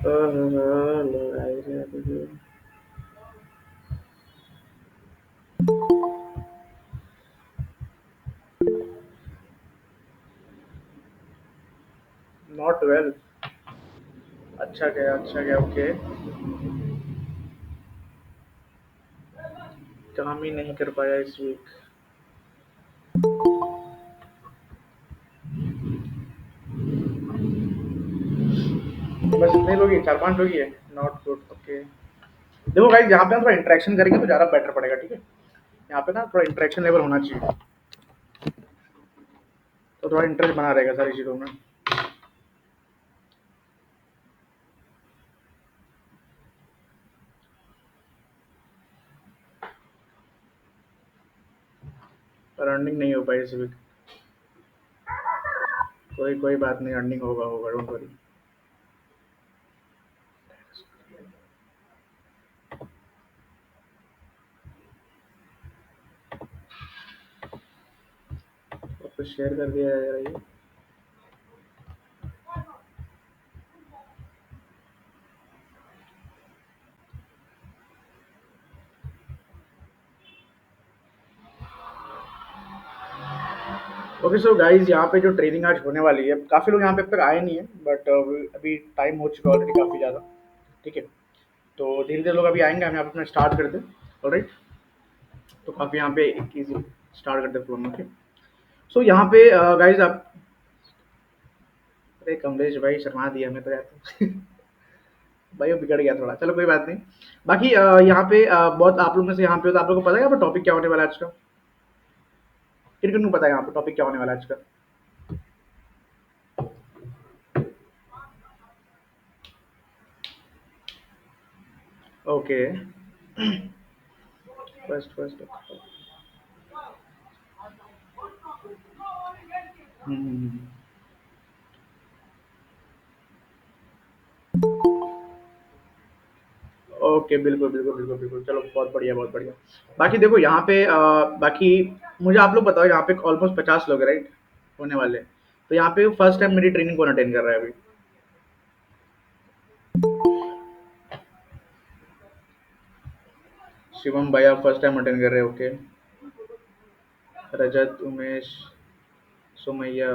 Not well. अच्छा गया, okay. काम ही नहीं कर पाया इस वीक। बस इतने लोग ही, 4-5 लोग ही है। Not good, okay. देखो गाइस, यहाँ पे ना थोड़ा इंटरेक्शन करेंगे तो ज़्यादा बेटर पड़ेगा, ठीक है? यहाँ पे ना थोड़ा इंटरेक्शन लेवल होना चाहिए, तो थोड़ा इंटरेस्ट बना रहेगा सारी चीज़ों में। पर अर्निंग नहीं हो पाई इस वीक। कोई कोई बात नहीं, अर्निंग होगा होगा, डोंट वरी। वापस शेयर कर दिया जाएगा ये। ओके सो गाइस, यहाँ पे जो ट्रेनिंग आज होने वाली है, काफ़ी लोग यहाँ पे अब तक आए नहीं है, बट अभी टाइम हो चुका है ऑलरेडी काफ़ी ज़्यादा, ठीक है? तो धीरे धीरे लोग अभी आएंगे, हम यहाँ पे अपना स्टार्ट करते हैं। ऑलराइट, तो काफ़ी यहाँ पे एक इजी स्टार्ट करते हैं फ्लो में, ओके? सो यहाँ पे गाइस आप, अरे कमलेश भाई शर्मा दिया हमें तो यार तुम। भाई वो बिगड़ गया थोड़ा, चलो कोई बात नहीं। बाकी यहाँ पे बहुत आप लोग में से यहाँ पे हो, तो आप लोगों को पता है यहाँ पे टॉपिक क्या होने वाला है आज का? किन किन को पता है यहाँ पे टॉपिक क्या होने वाला है आज का? ओके। First first. ओके, बिल्कुल बिल्कुल बिल्कुल बिल्कुल, चलो बहुत बढ़िया बहुत बढ़िया। बाकी देखो यहाँ पे बाकी मुझे आप लोग बताओ, यहाँ पे ऑलमोस्ट 50 लोग हैं, राइट? होने वाले। तो यहाँ पे फर्स्ट टाइम मेरी ट्रेनिंग कौन अटेंड कर रहा है अभी? शिवम भैया फर्स्ट टाइम अटेंड कर रहे हैं, ओके। रजत, उमेश, सुमैया,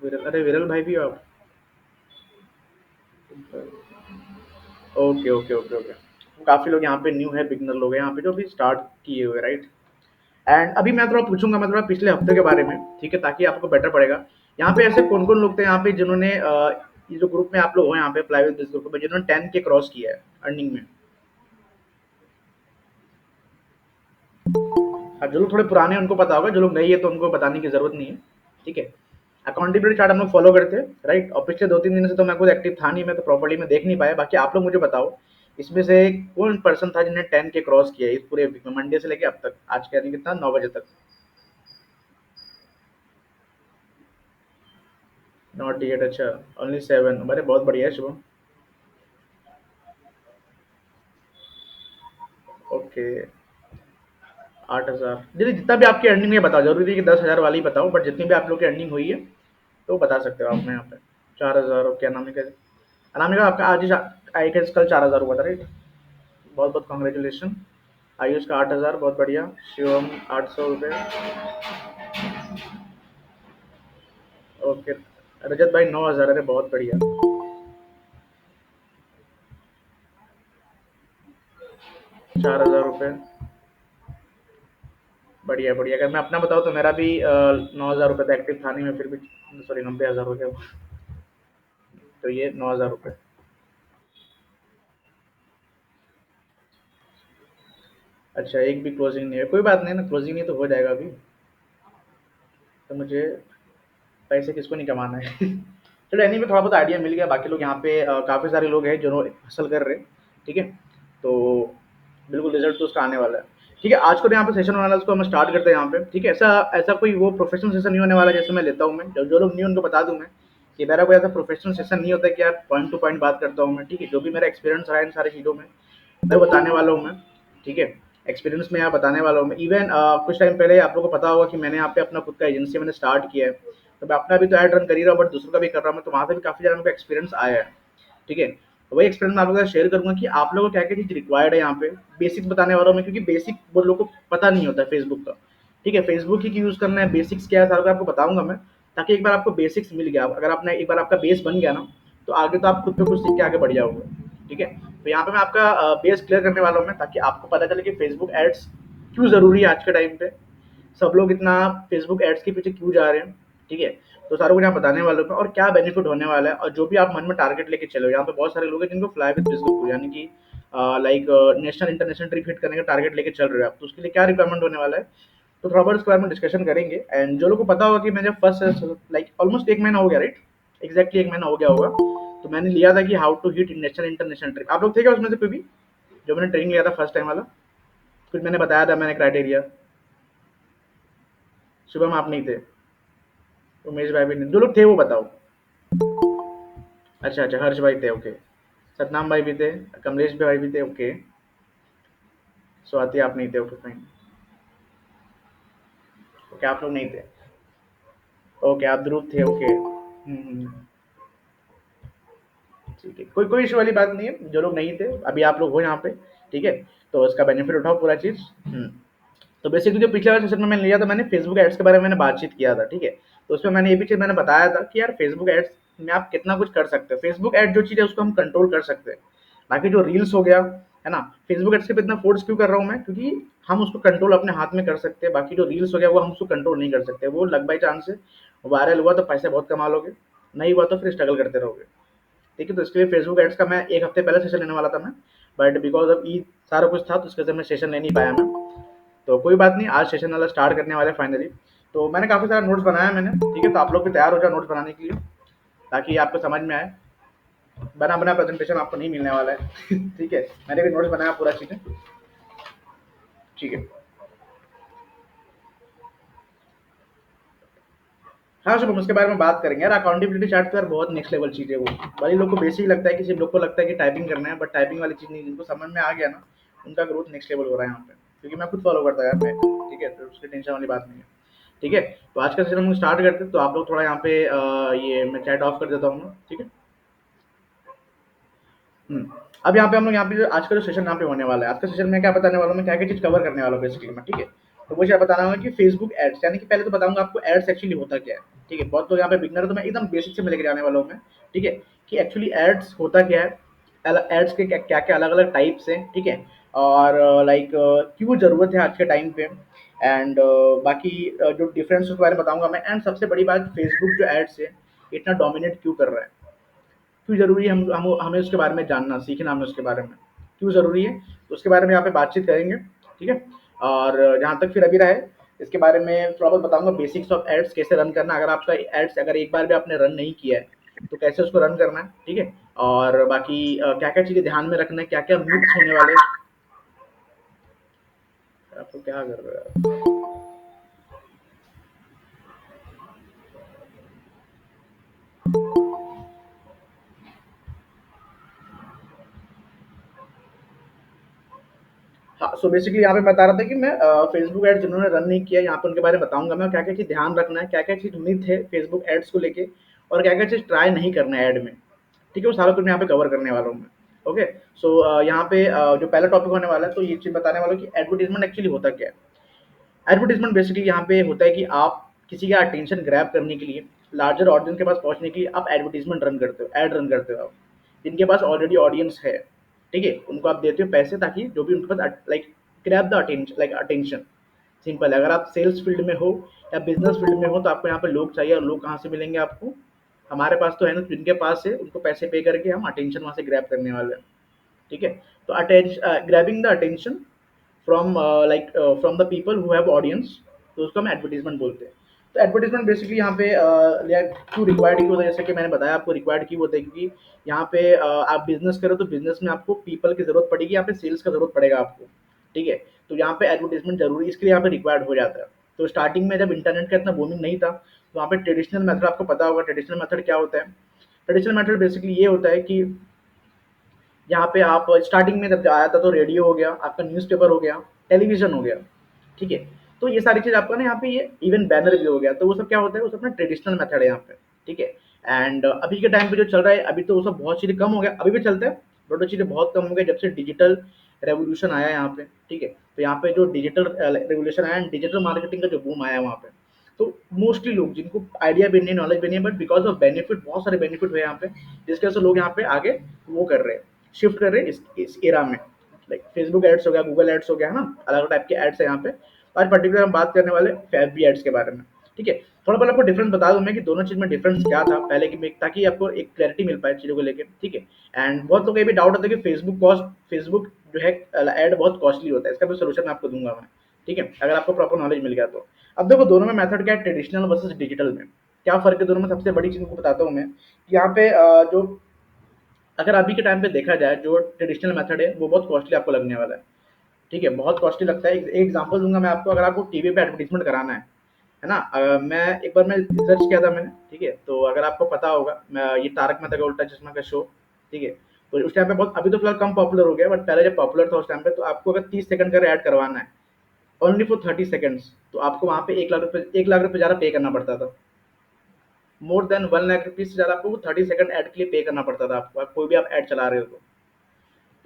विरल, अरे विरल भाई भी हो आप? Okay okay okay okay. काफ़ी लोग यहाँ पे न्यू है, बिगनर लोग हैं यहाँ पे जो अभी स्टार्ट किए हुए, राइट? एंड अभी मैं थोड़ा पूछूंगा, मैं थोड़ा पिछले हफ्ते के बारे में, ठीक है, ताकि आपको बेटर पड़ेगा। यहाँ पे ऐसे कौन कौन लोग थे यहाँ पे जिन्होंने ये जो ग्रुप में आप लोग हो यहाँ पे अप्लाई विद दिस ग्रुप में, जिन्होंने 10 के क्रॉस किया है अर्निंग में? अब जो लोग थोड़े पुराने हैं उनको पता होगा, जो लोग नहीं है तो उनको बताने की जरूरत नहीं है, ठीक है? अकाउंटेबिलिटी चार्ट हम लोग फॉलो करते हैं, राइट? और पिछले 2-3 दिन से तो मैं खुद एक्टिव था नहीं, मैं तो प्रॉपर्ली में देख नहीं पाया। बाकी आप लोग मुझे बताओ, इसमें से कौन पर्सन था जिन्हें 10 के क्रॉस किया है इस पूरे वीक में, मंडे से लेके अब तक, आज के यानी कितना, 9 बजे तक? नॉट येट, अच्छा। ओनली 7, अरे बहुत बढ़िया है शुभम। ओके। 8,000 दीदी, जितना भी आपकी अर्निंग है बताओ, जरूरी नहीं कि 10,000 वाली ही बताओ, बट जितनी भी आप लोग की अर्निंग हुई है तो बता सकते हो आप। मैं यहाँ पे 4,000, क्या नाम है, अनामिका आपका आज ही आई गेस कल 4,000 हुआ था, राइट? बहुत बहुत कॉन्ग्रेचुलेशन। आयुष का 8,000, बहुत बढ़िया। शिवम 800 रुपये। ओके। रजत भाई 9,000, अरे बहुत बढ़िया। 4,000 रुपये, बढ़िया बढ़िया। अगर मैं अपना बताऊँ तो मेरा भी 9,000 रुपये था, एक्टिव था नहीं मैं फिर भी, सॉरी 90,000 हो गया वो। तो ये 9,000 रुपये। अच्छा, एक भी क्लोजिंग नहीं है, कोई बात नहीं ना, क्लोजिंग नहीं तो हो जाएगा अभी। तो मुझे पैसे किसको नहीं कमाना है। चलो एनी में थोड़ा बहुत आइडिया मिल गया। बाकी लोग यहाँ पे काफ़ी सारे लोग हैं जो हसल कर रहे हैं, ठीक है? तो बिल्कुल रिजल्ट तो उसका आने वाला है, ठीक है? आज को तो यहाँ पे सेशन होने वाला है, उसको हम स्टार्ट करते हैं यहाँ पे, ठीक है? ऐसा ऐसा कोई वो प्रोफेशनल सेशन नहीं होने वाला जैसे मैं लेता हूँ। मैं जो लोग नहीं उनको बता दूँ मैं कि मेरा कोई ऐसा प्रोफेशनल सेशन नहीं होता है कि यार पॉइंट टू पॉइंट बात करता हूँ मैं, ठीक है? जो भी मेरा एक्सपीरियंस रहा है इन सारी चीज़ों में मैं बताने वाला हूँ मैं, ठीक है? एक्सपीरियंस में यहाँ बताने वाला हूँ मैं। इवन कुछ टाइम पहले आप लोगों को पता होगा कि मैंने यहाँ पे अपना खुद का एजेंसी मैंने स्टार्ट किया है, तो मैं अपना भी तो ऐड रन कर ही रहा हूँ, बट दूसरों का भी कर रहा हूँ मैं, तो वहाँ से भी काफ़ी ज़्यादा मेरे को एक्सपीरियंस आया है, ठीक है? वही एक्सपेरिमेंट मैं आप लोगों के साथ शेयर करूँगा कि आप लोगों को क्या-क्या चीज़ रिक्वायर्ड है यहाँ पे, बेसिक्स बताने वाला हूँ मैं, क्योंकि बेसिक बहुत लोगों को पता नहीं होता है फेसबुक का, ठीक है? फेसबुक ही यूज़ करना है, बेसिक्स क्या है सारा कुछ आपको बताऊँगा मैं, ताकि एक बार आपको बेसिक्स मिल गया, अगर आपने एक बार आपका बेस बन गया ना, तो आगे तो आप खुद पे कुछ सीख के आगे बढ़ जाओगे, ठीक है? तो यहाँ पे मैं आपका बेस क्लियर करने वाला हूँ मैं, ताकि आपको पता चले कि फेसबुक एड्स क्यों ज़रूरी है आज के टाइम पे, सब लोग इतना फेसबुक एड्स के पीछे क्यों जा रहे हैं, ठीक है? तो सारा कुछ यहाँ बताने वाला हूँ मैं, और क्या बेनिफिट होने वाला है, और जो भी आप मन में टारगेट लेके चलो, यहाँ पे बहुत सारे लोग हैं जिनको फ्लाई विद फेसबुक यानी कि like national international trip hit करने का टारगेट लेके चल रहे हो आप, तो उसके लिए क्या रिक्वायरमेंट होने वाला है, तो थोड़ा बहुत इसके बारे में डिस्कशन करेंगे। एंड जो लोगों को पता होगा कि मैंने फर्स्ट लाइक ऑलमोस्ट एक महीना हो गया, राइट? एग्जैक्टली एक महीना हो गया होगा, तो मैंने लिया था कि how to hit national international trip. आप लोग थे क्या उसमें से कोई भी, जो मैंने ट्रेनिंग लिया था फर्स्ट टाइम वाला? कुछ मैंने बताया था, मैंने क्राइटेरिया। शुभम आप नहीं थे, उमेश भाई भी नहीं, जो लोग थे वो बताओ। अच्छा अच्छा, हर्ष भाई थे, ओके। सतनाम भाई भी थे, कमलेश भाई भी थे, ओके। स्वाति आप नहीं थे, ओके फाइन। ओके आप लोग नहीं थे, ओके आप ध्रुव थे, ओके। ठीक है, कोई कोई इशू वाली बात नहीं है, जो लोग नहीं थे अभी आप लोग हो यहाँ पे, ठीक है? तो उसका बेनिफिट उठाओ पूरा चीज़। तो बेसिकली जो पिछले वाले सेशन में मैंने लिया था, मैंने फेसबुक एड्स के बारे में मैंने बातचीत किया था, ठीक है? तो उसमें मैंने ये भी चीज़ मैंने बताया था कि यार फेसबुक एड्स में आप कितना कुछ कर सकते हो, फेसबुक एड जो चीज़ है उसको हम कंट्रोल कर सकते हैं, बाकी जो रील्स हो गया है ना, फेसबुक एड्स के पे इतना फोर्स क्यों कर रहा हूँ मैं, क्योंकि हम उसको कंट्रोल अपने हाथ में कर सकते हैं, बाकी जो रील्स हो गया वो हम उसको कंट्रोल नहीं कर सकते, वो लक बाई चांस है, वायरल हुआ तो पैसे बहुत कमा लोगे, नहीं हुआ तो फिर स्ट्रगल करते रहोगे, ठीक है? तो इसके लिए फेसबुक एड्स का मैं एक हफ्ते पहले सेशन लेने वाला था मैं, बट बिकॉज ऑफ ईद सारा कुछ था, तो उसके वजह से मैं सेशन ले नहीं पाया मैं। तो कोई बात नहीं, आज सेशन वाला स्टार्ट करने वाले फाइनली। तो मैंने काफ़ी सारा नोट्स बनाया मैंने, ठीक है? तो आप लोग भी तैयार हो जाओ नोट्स बनाने के लिए, ताकि आपको समझ में आए। बना बना प्रेजेंटेशन आपको नहीं मिलने वाला है ठीक है? मैंने भी नोट्स बनाया पूरा चीज़ें, ठीक है? हाँ शुभम, उसके बारे में बात करेंगे यार। अकाउंटेबिलिटी चार्ट तो यार बहुत नेक्स्ट लेवल चीज़ है वो, बड़ी लोग को बेसिक लगता है कि सिर्फ लोग को लगता है कि टाइपिंग करना है, बट टाइपिंग वाली चीज़ नहीं, जिनको समझ में आ गया ना, उनका ग्रोथ नेक्स्ट लेवल हो रहा है यहाँ पे, क्योंकि मैं खुद फॉलो करता यार मैं, ठीक है? तो उसकी टेंशन वाली बात नहीं है, ठीक है? तो आज का सेशन हम स्टार्ट करते हैं, तो आप लोग थोड़ा यहाँ पे ये मैं चैट ऑफ कर देता हूँ, ठीक है? हुँ। अब यहाँ पे हम लोग यहाँ पे जो आज का जो सेशन यहाँ पे होने वाला है, आज का सेशन में क्या बताने वाला हूँ मैं, क्या-क्या चीज़ कवर करने वाला हूँ बेसिकली मैं, ठीक है? तो मुझे बताना होगा कि फेसबुक एड्स, यानी कि पहले तो बताऊँगा आपको एड्स एक्चुअली होता क्या है, ठीक है? बहुत लोग यहाँ पे बिगिनर है, तो मैं एकदम बेसिक से मैं लेके जाने वाला हूँ मैं, ठीक है? कि एक्चुअली एड्स होता क्या है, एड्स के क्या-क्या अलग-अलग टाइप्स हैं, ठीक है? और लाइक क्यों ज़रूरत है आज के टाइम पे, एंड बाकी जो डिफरेंस उसके बारे में बताऊँगा मैं, एंड सबसे बड़ी बात, फेसबुक जो एड्स है, इतना डोमिनेट क्यों कर रहा है? क्यों ज़रूरी है, हम हमें उसके बारे में जानना, सीखना हमें उसके बारे में, क्यों ज़रूरी है, तो उसके बारे में यहाँ पे बातचीत करेंगे, ठीक है? और जहाँ तक फिर अभी रहा है, इसके बारे में थोड़ा बहुत बताऊँगा, बेसिक्स ऑफ एड्स कैसे रन करना, अगर आपका एड्स अगर एक बार भी आपने रन नहीं किया है, तो कैसे उसको रन करना है, ठीक है? और बाकी क्या-क्या चीज़ें ध्यान में रखना है, क्या-क्या मिथ्स होने वाले हैं। आप लोग क्या कर रहे हो यार? हाँ, सो बेसिकली यहाँ पे बता रहा था कि मैं फेसबुक एड्स जिन्होंने रन नहीं किया, यहाँ पे उनके बारे में बताऊँगा मैं, क्या-क्या चीज़ ध्यान रखना है, क्या-क्या चीज़ मिथ है फेसबुक एड्स को लेके, और क्या-क्या चीज़ ट्राई नहीं करना है ऐड में, ठीक है? वो सारा कुछ मैं यहाँ पे कवर करने वाला हूँ मैं, ओके? सो यहाँ पे जो पहला टॉपिक होने वाला है, तो ये चीज़ बताने वाला हूँ कि एडवर्टाइज़मेंट एक्चुअली होता क्या है? एडवर्टाइज़मेंट बेसिकली यहाँ पे होता है कि आप किसी का अटेंशन ग्रैब करने के लिए, लार्जर ऑडियंस के पास पहुँचने के लिए आप एडवर्टाइज़मेंट रन करते हो, एड रन करते हो आप। जिनके पास ऑलरेडी ऑडियंस है, ठीक है? उनको आप देते हो पैसे, ताकि जो भी उनके पास like grab the attention. Simple है, अगर आप सेल्स फील्ड में हो या बिज़नेस फील्ड में हो, तो आपको यहाँ पे लोग चाहिए, और लोग कहाँ से मिलेंगे आपको? हमारे पास तो है ना, जिनके पास है उनको पैसे पे करके हम अटेंशन वहाँ से ग्रैब करने वाले हैं, ठीक है? तो grabbing the attention from from the people who have audience, तो उसको हम एडवर्टाइजमेंट बोलते हैं। तो एडवर्टाइजमेंट बेसिकली यहाँ पे क्यों रिक्वायर्ड क्यों होता है, जैसे कि मैंने बताया आपको रिक्वायर्ड क्यों होता है, क्योंकि यहाँ पे आप बिजनेस करो, तो बिजनेस में आपको पीपल की जरूरत पड़ेगी, यहाँ पे सेल्स का जरूरत पड़ेगा आपको, ठीक है? तो यहाँ पे एडवर्टाइजमेंट जरूरी, इसके लिए यहाँ पे रिक्वायर्ड हो जाता है। तो स्टार्टिंग में जब इंटरनेट का इतना बूमिंग नहीं था, तो वहाँ पे ट्रेडिशनल मेथड, आपको पता होगा ट्रेडिशनल मेथड क्या होता है? ट्रेडिशनल मेथड बेसिकली ये होता है कि यहाँ पे आप स्टार्टिंग में जब आया था, तो रेडियो हो गया, आपका न्यूज़पेपर हो गया, टेलीविज़न हो गया, ठीक है? तो ये सारी चीज़ आपका ना यहाँ पे, ये इवन बैनर भी हो गया, तो वो सब क्या होता है, वो सब अपना ट्रेडिशनल मेथड है यहाँ पे, ठीक है? एंड अभी के टाइम पे जो चल रहा है, अभी तो वो सब बहुत चीज़ें कम हो गया, अभी भी चलता है, बट वो चीज़ें बहुत कम हो गया जब से डिजिटल रेवोल्यूशन आया यहाँ पे, ठीक है। तो यहाँ पे जो डिजिटल रेवोल्यूशन आया, डिजिटल मार्केटिंग का जो बूम आया वहाँ पे, तो मोस्टली लोग जिनको आइडिया भी नहीं, नॉलेज भी नहीं है, बट बिकॉज ऑफ बेनिफिट, बहुत सारे बेनिफिट हुए यहाँ पे, जिसकी वजह से लोग यहाँ पे आगे वो कर रहे हैं, शिफ्ट कर रहे हैं इस एरा में। लाइक फेसबुक एड्स हो गया, गूगल एड्स हो गया, है ना, अलग अलग टाइप के एड्स है यहाँ पे। आज पर्टिकुलर हम बात करने वाले एफबी एड्स के बारे में, ठीक है। थोड़ा पहले आपको डिफरेंस बता दूं मैं कि दोनों चीज में डिफरेंस क्या था पहले की, ताकि आपको एक क्लैरिटी मिल पाए चीजों को लेकर, ठीक है। एंड बहुत लोग ये भी डाउट होता है कि फेसबुक जो है एड बहुत कॉस्टली होता है, इसका भी सोल्यूशन आपको दूंगा मैं, ठीक है, अगर आपको प्रॉपर नॉलेज मिल गया तो। अब देखो दोनों में मेथड क्या है, ट्रेडिशनल वर्सेस डिजिटल में क्या फर्क है दोनों में, सबसे बड़ी चीज को बताता हूँ मैं कि यहाँ पे जो अगर अभी के टाइम पे देखा जाए, जो ट्रेडिशनल मेथड है वो बहुत कॉस्टली आपको लगने वाला है, ठीक है, बहुत कॉस्टली लगता है। एक एग्जांपल दूंगा मैं आपको, अगर आपको टीवी पे एडवर्टीजमेंट कराना है ना, मैं एक बार मैं रिसर्च किया था मैंने, ठीक है, तो अगर आपको पता होगा, मैं ये तारक मेहता का उल्टा चश्मा का शो, ठीक है, तो उस टाइम पे बहुत, अभी तो फिलहाल कम पॉपुलर हो गया, बट पहले जब पॉपुलर था उस टाइम पे, तो आपको अगर 30 सेकंड का ऐड करवाना है ओनली फॉर 30 सेकंड्स, तो आपको वहाँ पे 1 लाख रुपए, 1 लाख रुपए ज़्यादा पे करना पड़ता था। मोर देन 1 लाख रुपीज से ज़्यादा आपको 30 सेकंड ऐड के लिए पे करना पड़ता था आपको, कोई भी आप ऐड चला रहे हो तो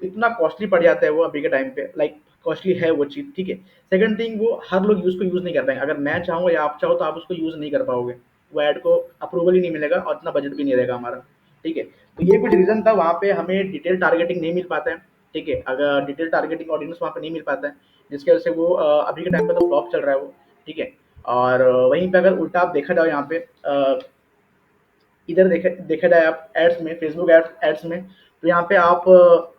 इतना कॉस्टली पड़ जाता है वो अभी के टाइम पे, लाइक कॉस्टली है वो चीज़, ठीक है। सेकंड थिंग, वो हर लोग उसको यूज़ नहीं कर पाएंगे, अगर मैं चाहूँ या आप चाहो तो आप उसको यूज़ नहीं कर पाओगे, वो ऐड को अप्रूवल ही नहीं मिलेगा और इतना बजट भी नहीं रहेगा हमारा, ठीक है। तो ये कुछ रीज़न था, वहाँ पे हमें डिटेल टारगेटिंग नहीं मिल पाता है, ठीक है, अगर डिटेल टारगेटिंग ऑडियंस वहाँ पे नहीं मिल पाता है, जिसकी वजह से वो अभी के टाइम पे तो फ्लॉप चल रहा है वो, ठीक है। और वहीं पे अगर उल्टा आप देखा जाओ यहाँ पे इधर देखा देखा जाए आप एड्स में, फेसबुक एड्स में, तो यहाँ पे आप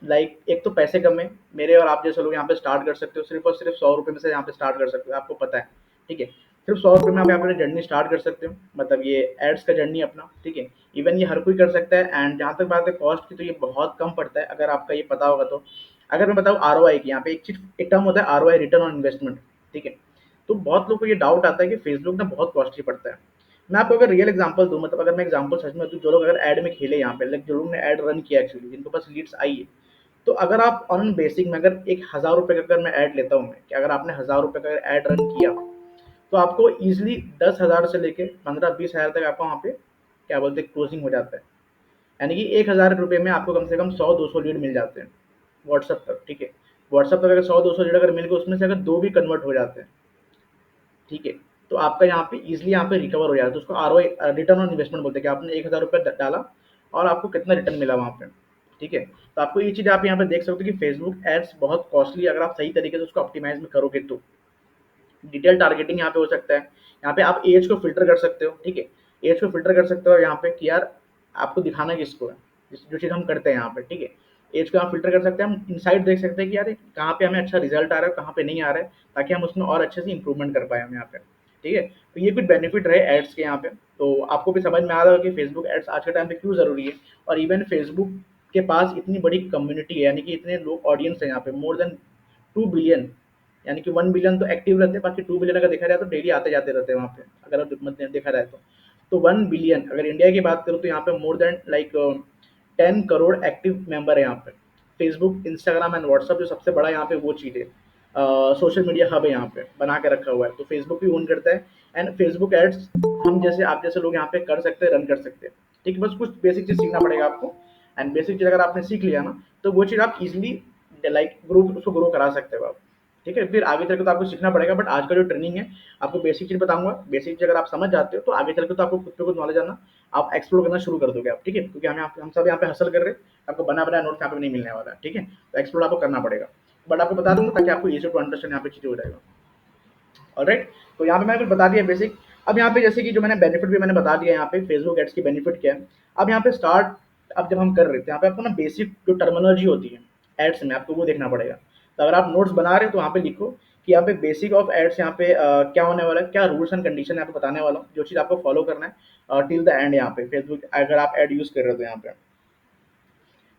लाइक एक तो पैसे कम है, मेरे और आप जैसे लोग यहाँ पे स्टार्ट कर सकते हो सिर्फ और सिर्फ 100 रुपये में से यहाँ पे स्टार्ट कर सकते हो, आपको पता है, ठीक है। सिर्फ 100 रुपये में आप यहाँ पे जर्नी स्टार्ट कर सकते हो, मतलब ये एड्स का जर्नी अपना, ठीक है। इवन ये हर कोई कर सकता है, एंड जहाँ तक बात है कॉस्ट की, तो ये बहुत कम पड़ता है अगर आपका ये पता होगा तो। अगर मैं बताऊँ आर की, यहाँ पे एक चीज, एक टर्म होता है आर रिटर्न ऑन इन्वेस्टमेंट, ठीक है। तो बहुत लोग को ये डाउट आता है कि फेसबुक ना बहुत कॉस्टली पड़ता है। मैं आपको अगर रियल एग्जांपल दूँ, मतलब अगर मैं एग्जांपल सच में दूँ, जो लोग अगर ऐड में खेले यहाँ पे, लाइक जो लोग ने ऐड रन किया एक्चुअली, जिनको पास लीड्स आई है, तो अगर आप ऑन बेसिक में अगर 1,000 रुपये का अगर मैं ऐड लेता हूँ मैं, कि अगर आपने 1,000 रुपये का ऐड रन किया, तो आपको ईजिली 10,000 से लेके 15-20 हज़ार तक आपका वहाँ पे क्या बोलते हैं क्लोजिंग हो जाता है। यानी कि 1,000 रुपये में आपको कम से कम 100-200 लीड मिल जाते हैं व्हाट्सअप तक, ठीक है। व्हाट्सअप तक अगर 100-200 लीड अगर मिल गए, उसमें से अगर दो भी कन्वर्ट हो जाते हैं, ठीक है, तो आपका यहाँ पे इजीली यहाँ पे रिकवर हो जाता है, तो उसको आरओआई, रिटर्न ऑन इन्वेस्टमेंट बोलते हैं, कि आपने 1,000 रुपये डाला और आपको कितना रिटर्न मिला वहाँ पे, ठीक है। तो आपको ये चीज़ आप यहाँ पे देख सकते हो कि फेसबुक एड्स बहुत कॉस्टली, अगर आप सही तरीके से उसको ऑप्टिमाइज में करोगे तो। डिटेल टारगेटिंग यहाँ पे हो सकता है, यहाँ पे आप एज को फिल्टर कर सकते हो, ठीक है, एज को फिल्टर कर सकते हो यहाँ पे कि यार आपको दिखाना किसको है, जो चीज़ हम करते हैं यहाँ पे, ठीक है। एज को आप फिल्टर कर सकते हैं, हम इनसाइट देख सकते हैं कि यार कहाँ पे हमें अच्छा रिजल्ट आ रहा है, कहाँ पे नहीं आ रहा है, ताकि हम उसमें और अच्छे से इंप्रूवमेंट कर पाए हम यहाँ पे, ठीक है। तो ये कुछ बेनिफिट रहे एड्स के यहाँ पे, तो आपको भी समझ में आ रहा होगा कि फेसबुक एड्स आज के टाइम पे क्यों ज़रूरी है। और इवन फेसबुक के पास इतनी बड़ी कम्युनिटी है, यानी कि इतने लोग ऑडियंस है यहाँ पे, मोर देन 2 बिलियन, यानी कि 1 बिलियन तो एक्टिव रहते हैं, बाकी 2 बिलियन अगर देखा जाए तो डेली आते जाते रहते हैं वहाँ पे, अगर मतलब देखा जाए तो 1 बिलियन, अगर इंडिया की बात करूँ तो यहाँ पे more than like 10 crore active member है यहाँ पे। फेसबुक, इंस्टाग्राम एंड व्हाट्सअप जो सबसे बड़ा यहाँ पे वो चीज़ है, सोशल मीडिया हब है यहाँ पे बना के रखा हुआ है, तो फेसबुक भी ओन करता है। एंड फेसबुक एड्स हम जैसे आप जैसे लोग यहाँ पे कर सकते हैं, रन कर सकते हैं, ठीक है। बस कुछ बेसिक चीज़ सीखना पड़ेगा आपको, एंड बेसिक चीज़ अगर आपने सीख लिया ना, तो वो चीज़ आप इजीली लाइक ग्रो, उसको ग्रो करा सकते हो आप, ठीक है। फिर आगे चल के तो आपको सीखना पड़ेगा, बट आज का जो ट्रेनिंग है, आपको बेसिक चीज़ बताऊंगा, बेसिक चीज़ अगर आप समझ जाते हो तो आगे चल के तो आपको खुद पे खुद नॉलेज आना, आप एक्सप्लोर करना शुरू कर दोगे आप, ठीक है, क्योंकि हम सब यहाँ पे हसल कर रहे हैं, आपको बना बनाया नोट्स यहाँ पे नहीं मिलने वाला है, ठीक है। तो एक्सप्लोर आपको करना पड़ेगा, बट आपको बता दूंगा ताकि आपको इजी टू अंडरस्टैंड यहाँ पे चीज़ें हो जाएगा। ऑलराइट, तो यहाँ पे मैंने कुछ बता दिया बेसिक। अब यहाँ पे जैसे कि जो मैंने बेनिफिट भी मैंने बता दिया, यहाँ पे फेसबुक एड्स की बेनिफिट क्या है। अब यहाँ पे स्टार्ट, अब जब हम कर रहे थे यहाँ पे आपको ना बेसिक जो टर्मिनोलॉजी होती है एड्स में, आपको वो देखना पड़ेगा। तो अगर आप नोट्स बना रहे हो तो वहाँ पे लिखो कि यहाँ पे बेसिक ऑफ एड्स, यहाँ पे क्या होने वाला है, क्या रूल्स एंड कंडीशन यहाँ पे बताने वाला हूँ, जो चीज़ आपको फॉलो करना है टिल द एंड यहाँ पे फेसबुक, अगर आप एड यूज़ कर रहे हो तो यहाँ पे,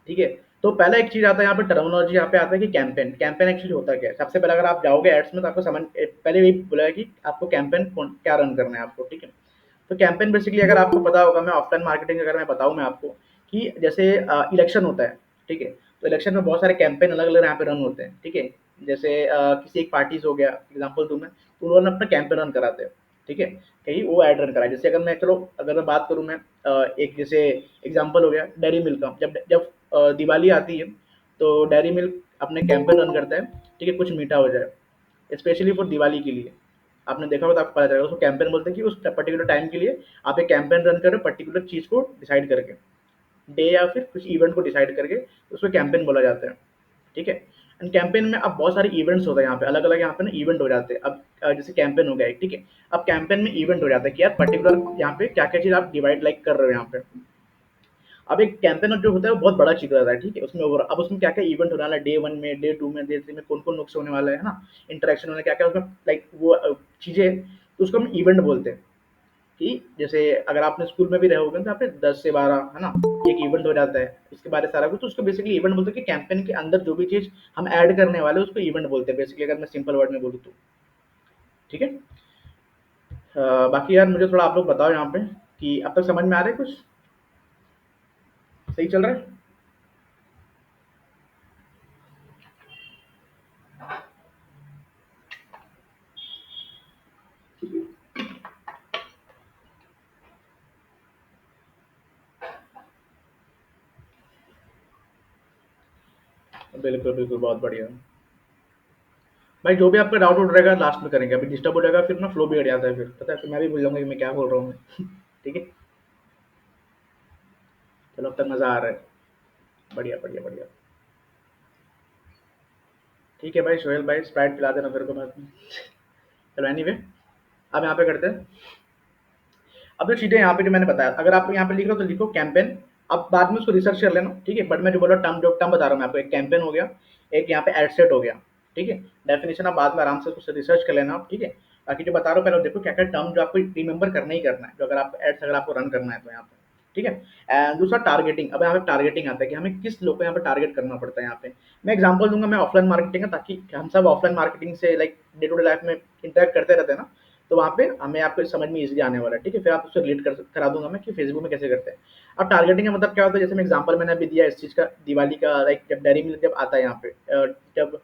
ठीक है। तो पहला एक चीज़ आता है यहाँ पे टर्मिनोलॉजी, यहाँ पे आता है कि कैंपेन, कैंपेन एक्चुअली होता क्या है। सबसे पहले अगर आप जाओगे एड्स में तो आपको समझ, पहले यही बोला है कि आपको कैंपेन क्या रन करना है आपको, ठीक है। तो कैंपेन बेसिकली अगर आपको पता होगा, मैं ऑफलाइन मार्केटिंग अगर मैं बताऊँ मैं आपको, कि जैसे इलेक्शन होता है, ठीक है, तो इलेक्शन में बहुत सारे कैंपेन अलग अलग यहाँ पे रन होते हैं, ठीक है। जैसे किसी एक पार्टीज हो गया, एग्जाम्पल दूँ मैं, तो उन्होंने अपना कैंपेन रन कराते हैं, ठीक है, कहीं वो ऐड रन करा है। जैसे अगर मैं चलो अगर मैं बात करूँ मैं एक जैसे एग्जांपल हो गया डेयरी मिल्क का, जब जब दिवाली आती है तो डेयरी मिल्क अपने कैंपेन रन करता है, ठीक है, कुछ मीठा हो जाए, स्पेशली फॉर दिवाली के लिए। आपने देखा होगा तो आपको पता चलेगा, उसको कैंपेन बोलते हैं कि उस पर्टिकुलर टाइम के लिए आप एक कैंपेन रन कर रहे हो पर्टिकुलर चीज़ को डिसाइड करके, डे या फिर कुछ इवेंट को डिसाइड करके, उसको कैंपेन बोला जाता है, ठीक है। एंड कैंपेन में अब बहुत सारे इवेंट्स होते हैं यहाँ पे, अलग अलग यहाँ पे ना इवेंट हो जाते हैं। अब जैसे कैंपेन हो गया एक, ठीक है, अब कैंपेन में इवेंट हो जाता है कि यार पर्टिकुलर यहाँ पे क्या क्या चीज़ आप डिवाइड लाइक कर रहे हो यहाँ पे। अब एक कैंपेन जो होता है वो बहुत बड़ा चीज रहता है, ठीक है, उसमें अब उसमें क्या क्या इवेंट होने वाला है, डे वन में, डे टू में, डे थ्री में कौन कौन नुक्स होने वाला है ना, इंटरेक्शन होने क्या क्या उसमें लाइक वो चीजें, तो उसको हम इवेंट बोलते हैं। कि जैसे अगर आपने स्कूल में भी रहे होगे तो आप 10 से 12 है ना, एक इवेंट हो जाता है, उसके बारे में सारा कुछ, तो उसको बेसिकली इवेंट बोलते हैं कि कैंपेन के अंदर जो भी चीज हम ऐड करने वाले हैं उसको इवेंट बोलते हैं बेसिकली, अगर मैं सिंपल वर्ड में बोलूँ तो। ठीक है। बाकी यार मुझे थोड़ा आप लोग बताओ यहाँ पे कि अब तक समझ में आ रहा है कुछ, सही चल रहा है। बिल्कुल बिल्कुल, बहुत बढ़िया। भाई जो भी आपका डाउट उठ रहेगा लास्ट में करेंगे, अभी डिस्टर्ब हो जाएगा फिर ना, फ्लो बिगड़ जाता है, फिर पता है फिर मैं भी भूल जाऊंगा कि मैं क्या बोल रहा हूँ। ठीक है। चलो अब तक मजा आ रहा है। बढ़िया बढ़िया बढ़िया। ठीक है भाई सोहेल भाई, स्प्राइट पिला देना फिर को बाद में। चलो एनीवे, अब यहाँ पे करते हैं। अब जो चीजें यहाँ पे जो मैंने बताया, अगर आप यहाँ पे लिख रहे हो तो लिखो कैंपेन। अब बाद में उसको रिसर्च कर लेना, ठीक है, बट मैं जो बोला टर्म, जो टर्म बता रहा हूँ मैं आपको, एक कैंपेन हो गया, एक यहाँ पे एड सेट हो गया, ठीक है। डेफिनेशन आप बाद में आराम से उससे रिसर्च कर लेना आप, ठीक है। बाकी जो बता रहा हूँ पहले देखो क्या क्या टर्म जो आपको रिमेंबर करना ही करना है, जो अगर आप एड्स अगर आपको रन करना है तो यहाँ पे, ठीक है। एंड दूसरा टारगेटिंग, अब यहाँ पे टारगेटिंग आता है कि हमें किस लोग को यहाँ पे टारगेट करना पड़ता है। यहाँ पे मैं एग्जांपल दूंगा, मैं ऑफलाइन मार्केटिंग है, ताकि हम सब ऑफलाइन मार्केटिंग से like day to day life में इंटरेक्ट करते रहते हैं ना, तो वहाँ पे हमें आपको समझ में इजीली आने वाला है, ठीक है। फिर आप उससे रिलेट करा दूंगा मैं कि फेसबुक में कैसे करते हैं। अब टारगेटिंग का मतलब क्या होता है, जैसे मैं एग्जांपल मैंने अभी दिया इस चीज़ का, दिवाली का, लाइक जब डेयरी मिल्क जब आता है यहाँ पे, जब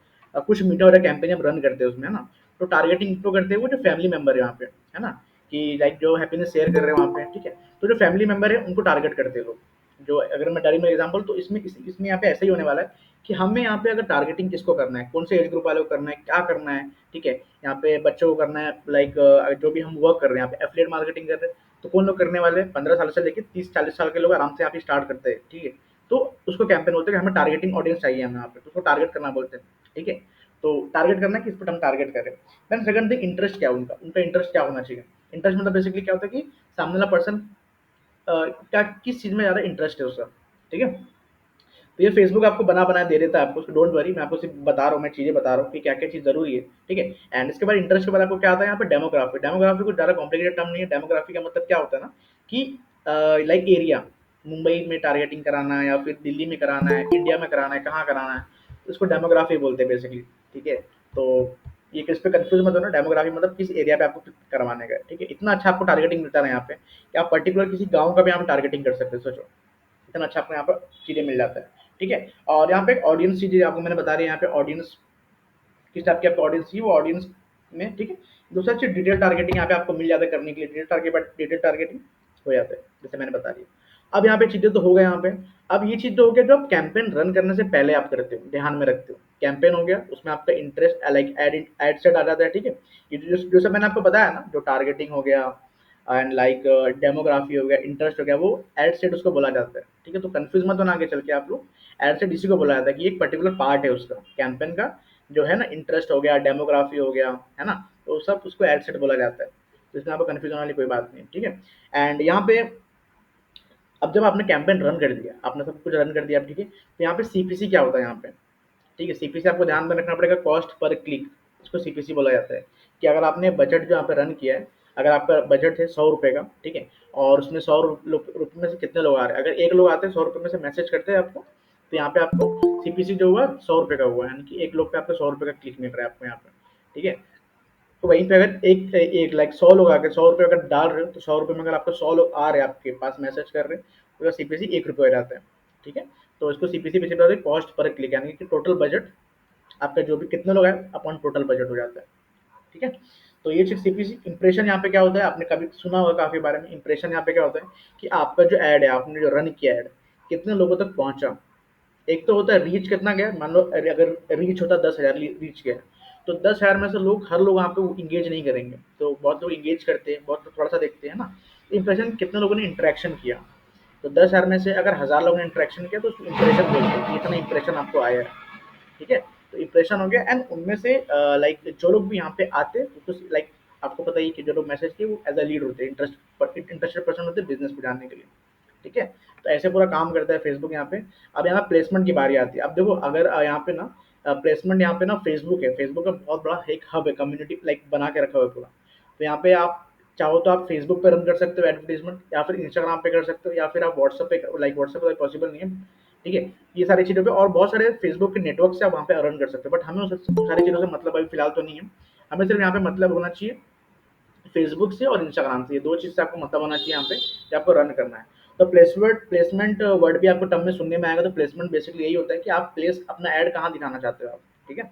कुछ मीठा वाला कैंपेन जब रन करते हैं उसमें, है ना, तो टारगेटिंग तो करते हैं वो जो फैमिली मेंबर है यहाँ पे, है ना, कि लाइक जो हैप्पीनेस शेयर कर रहे हैं वहाँ पे, ठीक है। तो जो फैमिली मेंबर है उनको टारगेट करते हैं लोग। जो अगर मैं डेयरी मिल्क एग्जांपल, तो इसमें यहाँ पे ऐसा ही होने वाला है कि हमें यहाँ पे अगर टारगेटिंग किसको करना है, कौन से एज ग्रुप वाले को करना है, क्या करना है, ठीक है। यहाँ पे बच्चों को करना है, लाइक जो भी हम वर्क कर रहे हैं यहाँ पे एफिलिएट मार्केटिंग कर रहे हैं, तो कौन लोग करने वाले हैं, 15 साल से लेकर 30-40 साल के लोग आराम से यहाँ पे स्टार्ट करते हैं, ठीक है। तो उसको कैंपेन बोलते हैं कि हमें टारगेटिंग ऑडियंस चाहिए हमें यहाँ पे, तो उसको टारगेट करना बोलते हैं, ठीक है। तो टारगेट करना कि इस पर हम टारगेट करें। देन सेकंड थिंग, इंटरेस्ट क्या है उनका, उनका इंटरेस्ट क्या होना चाहिए। इंटरेस्ट मतलब बेसिकली क्या होता है कि सामने वाला पर्सन क्या किस चीज़ में ज़्यादा इंटरेस्ट है उसका, ठीक है। तो ये फेसबुक आपको बना बनाया दे देता है आपको, डोंट वरी, मैं आपको सिर्फ बता रहा हूँ, मैं चीज़ें बता रहा हूँ कि क्या क्या चीज़ जरूरी है, ठीक है। एंड इसके बाद इंटरेस्ट के बाद आपको क्या आता है यहाँ पे, डेमोग्राफी। डेमोग्राफी कुछ ज़्यादा कॉम्प्लिकेटेड टर्म नहीं है। डेमोग्राफी का मतलब क्या होता है ना कि लाइक एरिया, मुंबई में टारगेटिंग कराना है या फिर दिल्ली में कराना है, इंडिया में कराना है, कहाँ कराना है, उसको डेमोग्राफी बोलते हैं बेसिकली, ठीक है। तो ये किस पे कंफ्यूज मत होना, डेमोग्राफी मतलब किस एरिया पे आपको करवाने का है, ठीक है। इतना अच्छा आपको टारगेटिंग मिलता है यहाँ पे कि आप पर्टिकुलर किसी गाँव का भी यहाँ पे टारगेटिंग कर सकते हैं, सोचो इतना अच्छा आपको यहाँ पर चीज़ें मिल जाता है, ठीक है। और यहाँ पे एक ऑडियंस चीज़ें आपको मैंने बता रही है यहाँ पे, ऑडियंस किस टाइप की आपकी ऑडियंस चाहिए वो ऑडियंस में, ठीक है। दूसरा चीज़ डिटेल टारगेटिंग यहाँ पे आपको मिल जाता है करने के लिए, डिटेल टारगेटिंग हो जाता है जैसे मैंने बता दिया। अब यहाँ पे चीज़ें तो हो गए यहाँ पे। अब ये चीज़ तो हो गया जो आप कैंपेन रन करने से पहले आप करते हो, ध्यान में रखते हो। कैंपेन हो गया, उसमें आपका इंटरेस्ट लाइक एड सेट आ जाता है, ठीक है। ये जो सब मैंने आपको बताया ना, जो टारगेटिंग हो गया एंड लाइक डेमोग्राफी हो गया, इंटरेस्ट हो गया, वो एड सेट उसको बोला जाता है, ठीक है। तो कंफ्यूज मत होना आगे चल के आप लोग, एड सेट इसी को बोला जाता है कि एक पर्टिकुलर पार्ट है उसका कैंपेन का, जो है ना, इंटरेस्ट हो गया, डेमोग्राफी हो गया, है ना, तो सब उसको एड सेट बोला जाता है। तो इसमें आपको कंफ्यूजन वाली कोई बात नहीं, ठीक है। एंड यहाँ पे अब जब आपने कैंपेन रन कर दिया, आपने सब कुछ रन कर दिया, ठीक है, तो यहाँ पे सीपीसी क्या होता है यहाँ पे, ठीक है। सीपीसी आपको ध्यान में रखना पड़ेगा, कॉस्ट पर क्लिक, इसको सीपीसी बोला जाता है। कि अगर आपने बजट जो यहाँ पे रन किया है, अगर आपका बजट है 100 रुपये का, ठीक है, और उसमें 100 रुपये में से कितने लोग आ रहे हैं, अगर एक लोग आते हैं 100 रुपये में से मैसेज करते हैं आपको, तो यहाँ पे आपको सीपीसी जो हुआ 100 रुपये का हुआ, यानी कि एक लोग पे आपको 100 रुपये का क्लिक मिल रहा है आपको यहाँ पे, ठीक है। तो वहीं पे अगर एक एक लाइक 100 लोग आके 100 रुपये अगर डाल रहे हो, तो 100 रुपये में अगर आपको 100 लोग आ रहे हैं आपके पास मैसेज कर रहे हैं, तो सीपीसी 1 रुपये हो जाता है, ठीक है। तो इसको सीपीसी पीछे बोलते हैं कॉस्ट पर क्लिक, यानी कि टोटल बजट आपका जो भी कितने लोग हैं अपॉन टोटल बजट हो जाता है, ठीक है। तो ये चीज़ सीपीसी इंप्रेशन यहाँ पे क्या होता है, आपने कभी सुना होगा काफ़ी बारे में। इंप्रेशन यहाँ पे क्या होता है कि आपका जो ऐड है, आपने जो रन किया ऐड, कितने लोगों तक पहुँचा। एक तो होता है रीच कितना गया, मान लो अगर रीच होता 10,000 रीच गया, तो 10,000 में से लोग, हर लोग वहाँ पे इंगेज नहीं करेंगे, तो बहुत लोग इंगेज करते हैं, बहुत लोग थोड़ा सा देखते हैं ना। इंप्रेशन कितने लोगों ने इंटरेक्शन किया, तो 10,000 में से अगर 1,000 लोगों ने इंटरेक्शन किया तो उसको इंप्रेशन बोलते हैं कि इतना इंप्रेशन आपको आया है। ठीक है, तो इंप्रेशन हो गया। एंड उनमें से लाइक जो लोग भी यहाँ पे आते, तो लाइक आपको पता ही कि जो लोग मैसेज किए वो एज अ लीड होते हैं, इंटरेस्टेड पर्सन होते हैं बिजनेस को जानने के लिए। ठीक है, तो ऐसे पूरा काम करता है फेसबुक यहाँ पे। अब यहाँ प्लेसमेंट की बारी आती है। अब देखो, अगर यहाँ पे ना प्लेसमेंट, यहाँ पे ना फेसबुक है, फेसबुक का बहुत बड़ा एक हब है, कम्युनिटी लाइक बना के रखा हुआ है पूरा। तो यहाँ पे आप चाहो तो आप फेसबुक पे रन कर सकते हो एडवर्टीजमेंट, या फिर इंस्टाग्राम पे कर सकते हो, या फिर आप व्हाट्सएप पे, लाइक व्हाट्सएप पे पॉसिबल नहीं है। ठीक है, ये सारी चीज़ों पे और बहुत सारे फेसबुक के नेटवर्क से आप वहाँ पे अर्न कर सकते हो, बट हमें उस सारी चीज़ों से मतलब अभी फिलहाल तो नहीं है। हमें सिर्फ यहाँ पे मतलब होना चाहिए फेसबुक से और इंस्टाग्राम से, ये दो चीज़ से आपको मतलब होना चाहिए यहाँ पे कि आपको रन करना है। तो प्लेसमेंट वर्ड भी आपको टर्म में सुनने में आएगा। तो प्लेसमेंट बेसिकली यही होता है कि आप प्लेस अपना ऐड कहाँ दिखाना चाहते हो आप। ठीक है,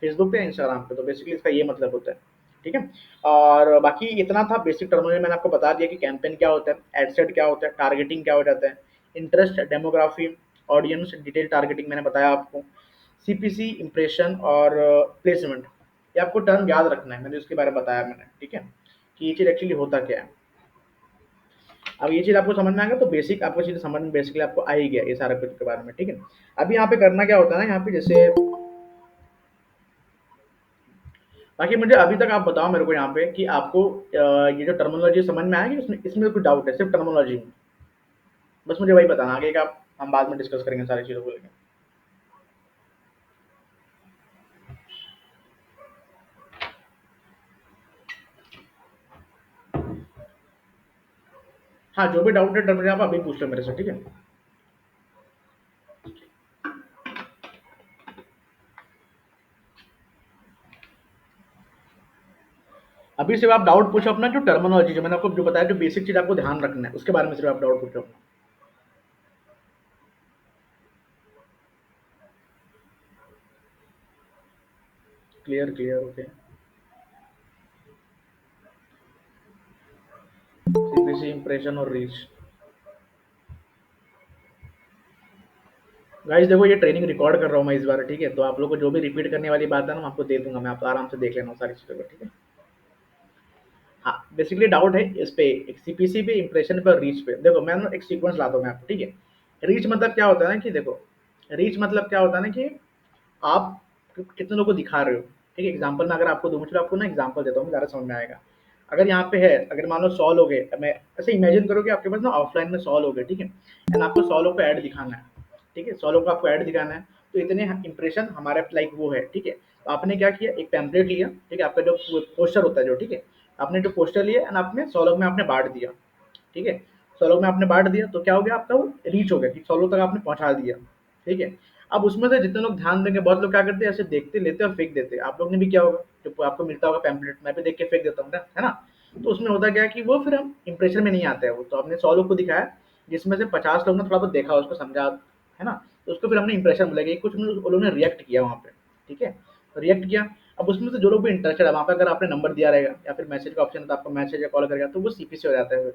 फेसबुक पे या इंस्टाग्राम पे, तो बेसिकली इसका ये मतलब होता है। ठीक है, और बाकी इतना था बेसिक टर्मिनोलॉजी, मैंने आपको बता दिया कि कैंपेन क्या होता है, एडसेट क्या होता है, टारगेटिंग क्या हो जाता है, interest, demography, audience, detail targeting मैंने बताया आपको, सीपीसी, इंप्रेशन और प्लेसमेंट। ये आपको टर्म याद रखना है, मैंने उसके बारे में बताया मैंने। ठीक है, कि ये चीज़ एक्चुअली होता क्या है। अब ये चीज़ आपको समझ में आएगा तो बेसिक आपको चीज़ समझ में बेसिकली आपको आ ही गया ये सारा कुछ के बारे में। ठीक है, अभी यहाँ पे करना क्या होता है ना, यहाँ पे जैसे, बाकी मुझे अभी तक आप बताओ मेरे को यहाँ पे कि आपको ये जो टर्मिनोलॉजी समझ में आएगी, इसमें इसमें कुछ डाउट है सिर्फ टर्मिनोलॉजी में? बस मुझे वही बताना, आगे का हम बाद में डिस्कस करेंगे सारी चीज़ों को लेकर। हाँ, जो भी डाउट है टर्मिनोलॉजी आप अभी पूछ लो मेरे से। ठीक है, अभी सिर्फ आप डाउट पूछो अपना, जो टर्मिनोलॉजी जो मैंने आपको जो बताया, जो बेसिक चीज़ आपको ध्यान रखना है, उसके बारे में सिर्फ आप डाउट पूछो अपना। Clear clear, okay. CPC, impression और रीच। गाइस देखो, ये ट्रेनिंग रिकॉर्ड कर रहा हूँ मैं इस बार। ठीक है, तो आप लोग को जो भी रिपीट करने वाली बात है ना, मैं आपको दे दूंगा, मैं, आप आराम से देख लेना सारी चीज़ों को। ठीक है, हाँ, बेसिकली डाउट है इस पे, एक सीपीसी पे, इंप्रेशन पे और रीच पे। देखो मैं ना एक सीक्वेंस लाता हूँ मैं आपको। ठीक है, रीच मतलब क्या होता है ना कि देखो, रीच मतलब क्या होता है ना कि आप कितने लोगों को दिखा रहे हो। ठीक है, एग्जाम्पल में अगर आपको दूँ, चलो आपको ना एग्जाम्पल देता हूँ, ज़्यादा समझ में आएगा। अगर यहाँ पे है, अगर मान लो 100 लोग हैं, मैं ऐसे इमेजिन करो कि आपके पास ना ऑफलाइन में 100 लोग हैं। ठीक है, एंड आपको 100 लोग को ऐड दिखाना है। ठीक है, 100 लोग को आपको ऐड दिखाना है, तो इतने इंप्रेशन हमारे लाइक वो है। ठीक है, तो आपने क्या किया, एक पैम्पलेट लिया। ठीक है, आपका जो पोस्टर होता है जो, ठीक है, आपने जो पोस्टर लिया एंड आपने 100 लोग में आपने बांट दिया। ठीक है, 100 लोग में आपने बांट दिया, तो क्या हो गया, आपका वो रीच हो गया कि 100 लोग तक आपने पहुंचा दिया। ठीक है, अब उसमें से जितने लोग ध्यान देंगे, बहुत लोग क्या करते हैं, ऐसे देखते लेते और फेंक देते हैं। आप लोग ने भी किया होगा, जो आपको मिलता होगा पैम्पलेट, मैं भी देख के फेंक देता हूँ ना, है ना। तो उसमें होता क्या है कि वो फिर हम इंप्रेशन में नहीं आता है वो। तो आपने 100 लोग को दिखाया, जिसमें से 50 लोग ने थोड़ा बहुत देखा, उसको समझा, है ना, तो उसको फिर हमने इंप्रेशन बोलेगा, कुछ उन लोगों ने रिएक्ट किया वहाँ पे। ठीक है, रिएक्ट किया। अब उसमें से जो लोग भी इंटरेस्टेड है वहाँ पे, अगर आपने नंबर दिया रहेगा या फिर मैसेज का ऑप्शन है, तो आपको मैसेज या कॉल करेगा, तो वो सीपीसी हो जाता है फिर,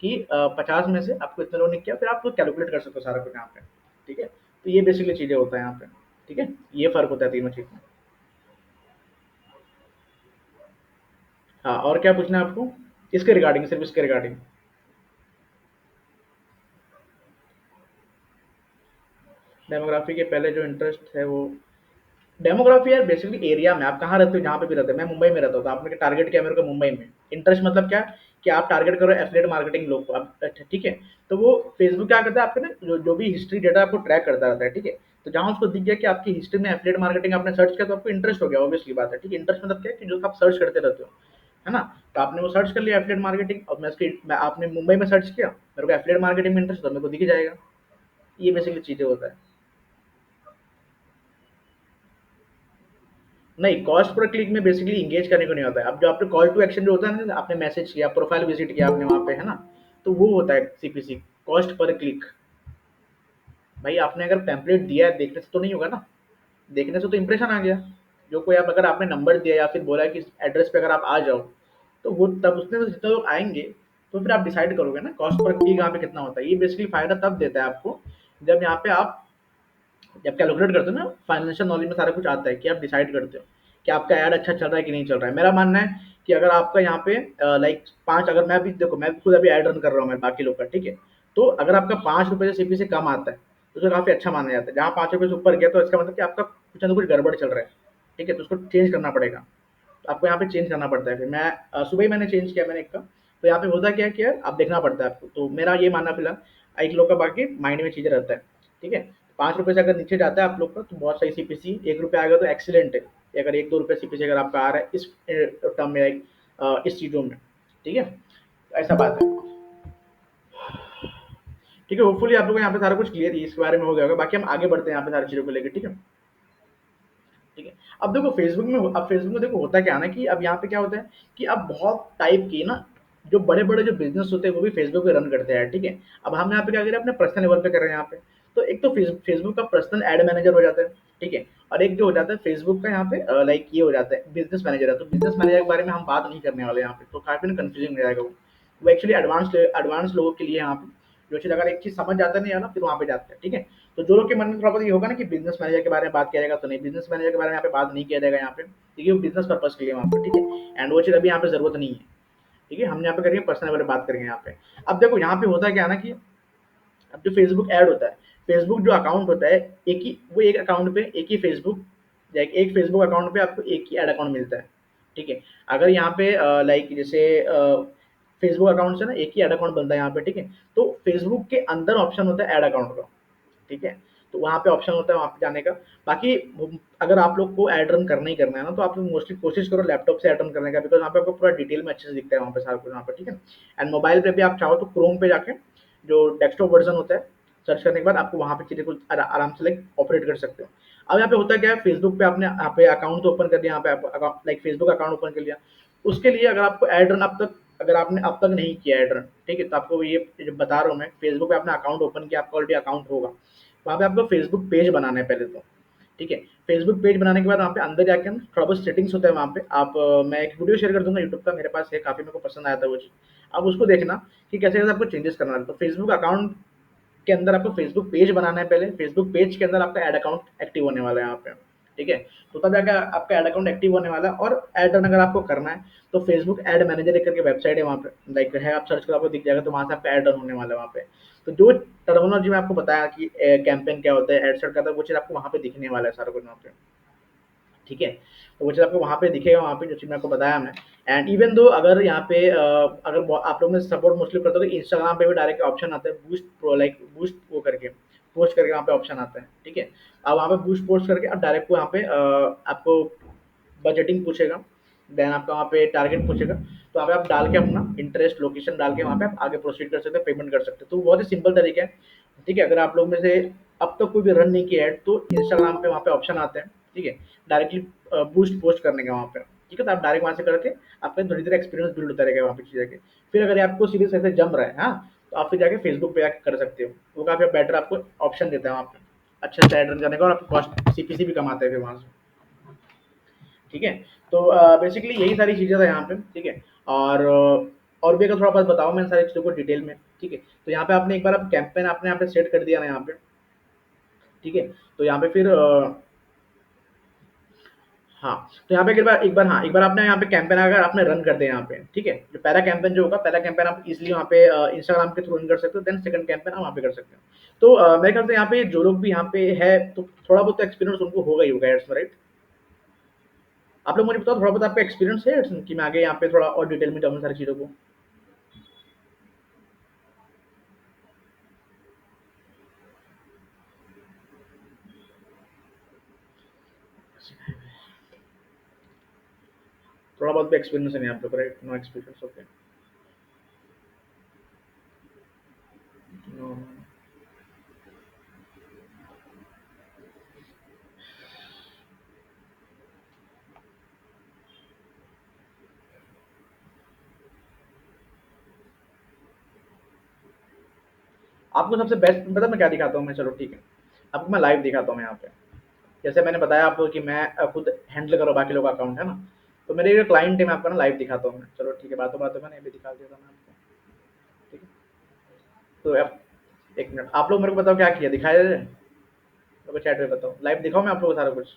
कि 50 में से आपको इतने लोगों ने किया, फिर आप लोग कैलकुलेट कर सकते हो सारा कुछ यहाँ पे। ठीक है, तो ये बेसिकली चीज़ें होता है यहाँ पे। ठीक है, ये फ़र्क होता है तीनों चीज़ में। हाँ, और क्या पूछना है आपको इसके रिगार्डिंग, सिर्फ इसके रिगार्डिंग? डेमोग्राफी के पहले जो इंटरेस्ट है वो, डेमोग्राफी यार बेसिकली एरिया में आप कहाँ रहते हो, जहाँ पे भी रहते हो। मैं मुंबई में रहता हूँ, तो आपने टारगेट किया मेरे को मुंबई में। इंटरेस्ट मतलब क्या, कि आप टारगेट करो एफिलिएट मार्केटिंग लोग को। अब अच्छा, ठीक है, तो वो फेसबुक क्या करता है, आपके ना जो भी हिस्ट्री डेटा आपको ट्रैक करता रहता है। ठीक है, तो जहाँ उसको दिख गया कि आपकी हिस्ट्री में एफिलिएट मार्केटिंग आपने सर्च किया, तो आपको इंटरेस्ट हो गया, ऑब्वियसली बात है। ठीक है, इंटरेस्ट मतलब क्या है कि जो आप सर्च करते रहते हो, है ना। तो आपने वो सर्च कर लिया एफिलिएट मार्केटिंग, और मैं आपने मुंबई में सर्च किया, मेरे को एफिलिएट मार्केटिंग में इंटरेस्ट, तो मेरे को दिख जाएगा। ये बेसिकली चीज़ें होता है। नहीं, कॉस्ट पर क्लिक में बेसिकली इंगेज करने को नहीं होता है। अब जो आपने कॉल टू एक्शन जो होता है ना, आपने मैसेज किया, प्रोफाइल विजिट किया आपने वहाँ पे, है ना, तो वो होता है सीपीसी, कॉस्ट पर क्लिक। भाई आपने अगर पैम्पलेट दिया है, देखने से तो नहीं होगा ना, देखने से तो इंप्रेशन आ गया। जो कोई आप अगर आपने नंबर दिया या फिर बोला कि इस एड्रेस पे अगर आप आ जाओ, तो वो तब उसमें तो जितने लोग आएँगे, तो फिर आप डिसाइड करोगे ना कॉस्ट पर क्लिक यहाँ पे कितना होता है। ये बेसिकली फ़ायदा तब देता है आपको, जब यहाँ पे आप जब कैलकुलेट करते हो ना, फाइनेंशियल नॉलेज में सारा कुछ आता है कि आप डिसाइड करते हो कि आपका ऐड अच्छा चल रहा है कि नहीं चल रहा है। मेरा मानना है कि अगर आपका यहाँ पे लाइक 5, अगर मैं भी देखो मैं भी खुद अभी ऐड रन कर रहा हूँ मैं बाकी लोग का, ठीक है? तो अगर आपका ₹5 से सीपी से कम आता है, तो उसे काफ़ी अच्छा माना जाता है। जहाँ ₹5 से ऊपर गया तो इसका मतलब कि आपका कुछ ना कुछ गड़बड़ चल रहा है, ठीक है? तो उसको चेंज करना पड़ेगा। तो आपको यहाँ पे चेंज करना पड़ता है। फिर मैं सुबह ही मैंने चेंज किया मैंने एक का, तो यहाँ पे होता क्या है कि यार आप देखना पड़ता है आपको। तो मेरा ये मानना फिलहाल, एक लोग का बाकी माइंड में चीज़ें रहता है, ठीक है? ₹5 से अगर नीचे जाता है आप लोग का तो बहुत सही सीपीसी, ₹1 आएगा तो एक्सीलेंट है। अगर ₹1-2 सीपीसी अगर आपका आ रहा है इस टर्म में, लाइक इस चीज़ों में, ठीक है? तो ऐसा बात है। ठीक है, होपफुली आप लोगों को यहाँ पे सारा कुछ क्लियर है, इसके बारे में हो गया होगा। बाकी हम आगे बढ़ते हैं यहाँ पे सारी चीज़ों को लेके, ठीक है? ठीक है। अब देखो फेसबुक में देखो होता क्या है ना कि अब यहाँ पे क्या होता है कि अब बहुत टाइप की ना जो बड़े-बड़े जो बिज़नेस होते हैं वो भी फेसबुक पे रन करते हैं, ठीक है? अब हम यहाँ पे क्या कर रहे हैं अपने पर्सनल लेवल पे कर रहे हैं यहाँ पे। तो एक तो फेसबुक का पर्सनल एड मैनेजर हो जाता है, ठीक है? और एक जो हो जाता है फेसबुक का यहाँ पे लाइक ये हो जाता है बिज़नेस मैनेजर है। तो बिज़नेस मैनेजर के बारे में हम बात नहीं करने वाले यहाँ पे, तो काफ़ी ना कन्फ्यूजिंग हो जाएगा वो। वो एक्चुअली एडवांस लोगों के लिए यहाँ पे, जो चीज़ अगर एक चीज़ समझ जाता नहीं है ना फिर वहाँ पे जाते हैं, ठीक है? तो जो लोग के मन में थोड़ा बहुत ये होगा ना कि बिज़नेस मैनेजर के बारे में बात किया जाएगा, तो नहीं, बिज़नेस मैनेजर के बारे में यहाँ पे बात नहीं किया जाएगा यहाँ पे, क्योंकि वो बिज़नेस पर्पज़ के लिए वहाँ पे, ठीक है? एंड वो चीज़ अभी यहाँ पे ज़रूरत नहीं है, ठीक है? हम यहाँ पे करेंगे पर्सनल वाले बात करेंगे यहाँ पे। अब देखो यहाँ पे होता क्या है ना कि अब जो फेसबुक ऐड होता है, फेसबुक जो अकाउंट होता है, एक अकाउंट पे एक ही फेसबुक, लाइक एक फेसबुक अकाउंट पे आपको एक ही ऐड अकाउंट मिलता है, ठीक है? अगर यहाँ पे लाइक जैसे फेसबुक अकाउंट से ना एक ही ऐड अकाउंट बनता है यहाँ पे, ठीक है? तो फेसबुक के अंदर ऑप्शन होता है ऐड अकाउंट का, ठीक है? तो वहाँ पे ऑप्शन होता है वहाँ पे जाने का। बाकी अगर आप लोग को ऐड रन करना ही करना है ना, तो आप लोग मोस्टली कोशिश करो लैपटॉप से ऐड रन करने का, बिकॉज़ वहाँ पे आपको पूरा डिटेल में अच्छे से दिखता है वहाँ पे सारा कुछ वहाँ पे, ठीक है? एंड मोबाइल पे भी आप चाहो तो क्रोम पे जाके जो डेस्कटॉप वर्ज़न होता है, सर्च करने के बाद आपको वहाँ पे चीज़ें कुछ आराम से लाइक ऑपरेट कर सकते हो। अब यहाँ पे होता क्या है, फेसबुक पे आपने यहाँ पे अकाउंट तो ओपन कर दिया, यहाँ पे आप account like Facebook account open कर लिया। उसके लिए अगर आपको ऐड रन अब तक अगर आपने अब तक नहीं किया ऐड रन, ठीक है? तो आपको ये जो बता रहा हूँ मैं, फेसबुक पे आपने अकाउंट ओपन किया, आपका ऑलरेडी अकाउंट होगा। वहाँ पे आपको फेसबुक पेज बनाना है पहले तो, ठीक है? फेसबुक पेज बनाने के बाद वहाँ पे अंदर जाके ना थोड़ा बहुत सेटिंग्स होता है वहाँ पे। मैं एक वीडियो शेयर कर दूँगा यूट्यूब का, मेरे पास है, काफ़ी मेरे को पसंद आया था वो चीज़। आप उसको देखना कि कैसे-कैसे आपको चेंजेस करना है। तो फेसबुक अकाउंट के अंदर आपको फेसबुक पेज बनाना है पहले, फेसबुक पेज के अंदर आपका ऐड अकाउंट एक्टिव होने वाला है यहाँ पे, ठीक है? तो तब जाके आपका ऐड अकाउंट एक्टिव होने वाला है। और ऐड रन अगर आपको करना है, तो फेसबुक ऐड मैनेजर एक करके वेबसाइट है वहाँ पे, लाइक है, आप सर्च करो आपको दिख जाएगा, तो वहाँ से आपका ऐड रन होने वाला है वहाँ पे। तो जो टर्मिनोलॉजी में आपको बताया कि कैंपेन क्या होता है, एड सेट क्या होता है, वो चीज़ आपको वहाँ पे दिखने वाला है सारा कुछ वहाँ पे, ठीक है? तो वो चीज़ आपको वहाँ पे दिखेगा, वहाँ पे जो चीज़ मैं आपको बताया मैं। एंड इवन दो अगर यहाँ पे अगर आप लोग में सपोर्ट मोस्टली करते हो तो इंस्टाग्राम पे भी डायरेक्ट ऑप्शन आता है बूस्ट प्रो, लाइक बूस्ट वो करके पोस्ट करके वहाँ पे ऑप्शन आता है, ठीक है? अब वहाँ पे बूस्ट पोस्ट करके अब डायरेक्ट वहाँ पे आपको बजटिंग पूछेगा, देन आपका वहाँ पे टारगेट पूछेगा, तो वहाँ पे आप डाल के अपना इंटरेस्ट लोकेशन डाल के वहाँ पे आप आगे प्रोसीड कर सकते हैं, पेमेंट कर सकते हैं। तो बहुत ही सिंपल तरीका है, ठीक है? अगर आप लोग में से अब तक कोई भी रन नहीं किया ऐड, तो इंस्टाग्राम पे वहाँ पे ऑप्शन आते हैं, ठीक है? डायरेक्टली बूस्ट पोस्ट करने का वहाँ पे, ठीक है? तो आप डायरेक्ट वहाँ से करके आपका धीरे धीरे एक्सपीरियंस बिल्ड होता रहेगा वहाँ पे चीज़ जाके। फिर अगर आपको सीरीज ऐसे जम रहा है, हाँ, तो आप फिर जाके फेसबुक पे जाके कर सकते हो, वो काफ़ी बेटर आपको ऑप्शन देता है वहाँ पे अच्छे से ऐड रन करने का, और आपको कॉस्ट सीपीसी भी कमाते हैं फिर वहाँ से, ठीक है? तो बेसिकली यही सारी चीज़ें था यहाँ पे, ठीक है? और और भी अगर थोड़ा बहुत बताऊँ मैं सारी चीज़ों को डिटेल में, ठीक है? तो यहाँ पे आपने एक बार आप कैंपेन आपने यहाँ पे सेट कर दिया ना यहाँ पे, ठीक है? तो यहाँ पे फिर हाँ, तो यहाँ पे एक बार आपने यहाँ पे कैंपेन अगर आपने रन कर दिया यहाँ पे, ठीक है? जो पहला कैंपेन जो होगा, पहला कैंपेन आप इज़िली वहाँ पे इंस्टाग्राम के थ्रू रन कर सकते हो, देन सेकंड कैंपेन आप वहाँ पे कर सकते हो। तो मेरे ख्याल से यहाँ पे जो लोग भी यहाँ पे है, तो थोड़ा बहुत तो एक्सपीरियंस उनको होगा ही होगा एड्स में, राइट? आप लोग मुझे बताओ थोड़ा बहुत आपका एक्सपीरियंस है एड्स में, कि मैं आगे यहाँ पे थोड़ा और डिटेल में जाऊँ सारी चीज़ों को? थोड़ा बहुत भी एक्सपीरियंस है नहीं आप लोग को, right? No experience, okay. No, आपको सबसे बेस्ट पता है मैं क्या दिखाता हूँ मैं, चलो ठीक है, आपको मैं लाइव दिखाता हूँ यहाँ पे। जैसे मैंने बताया आपको कि मैं खुद हैंडल करो बाकी लोगों का अकाउंट है ना, तो मेरे जो क्लाइंट है मैं आपको ना लाइव दिखाता हूँ मैं। चलो ठीक है, बातों बातों में ना ये भी दिखा देता हूँ मैं आपको। ठीक है, तो अब एक मिनट आप लोग मेरे को बताओ क्या किया, दिखाया जाए मेरे को चैट में बताओ, लाइव दिखाओ मैं आप लोगों को सारा कुछ।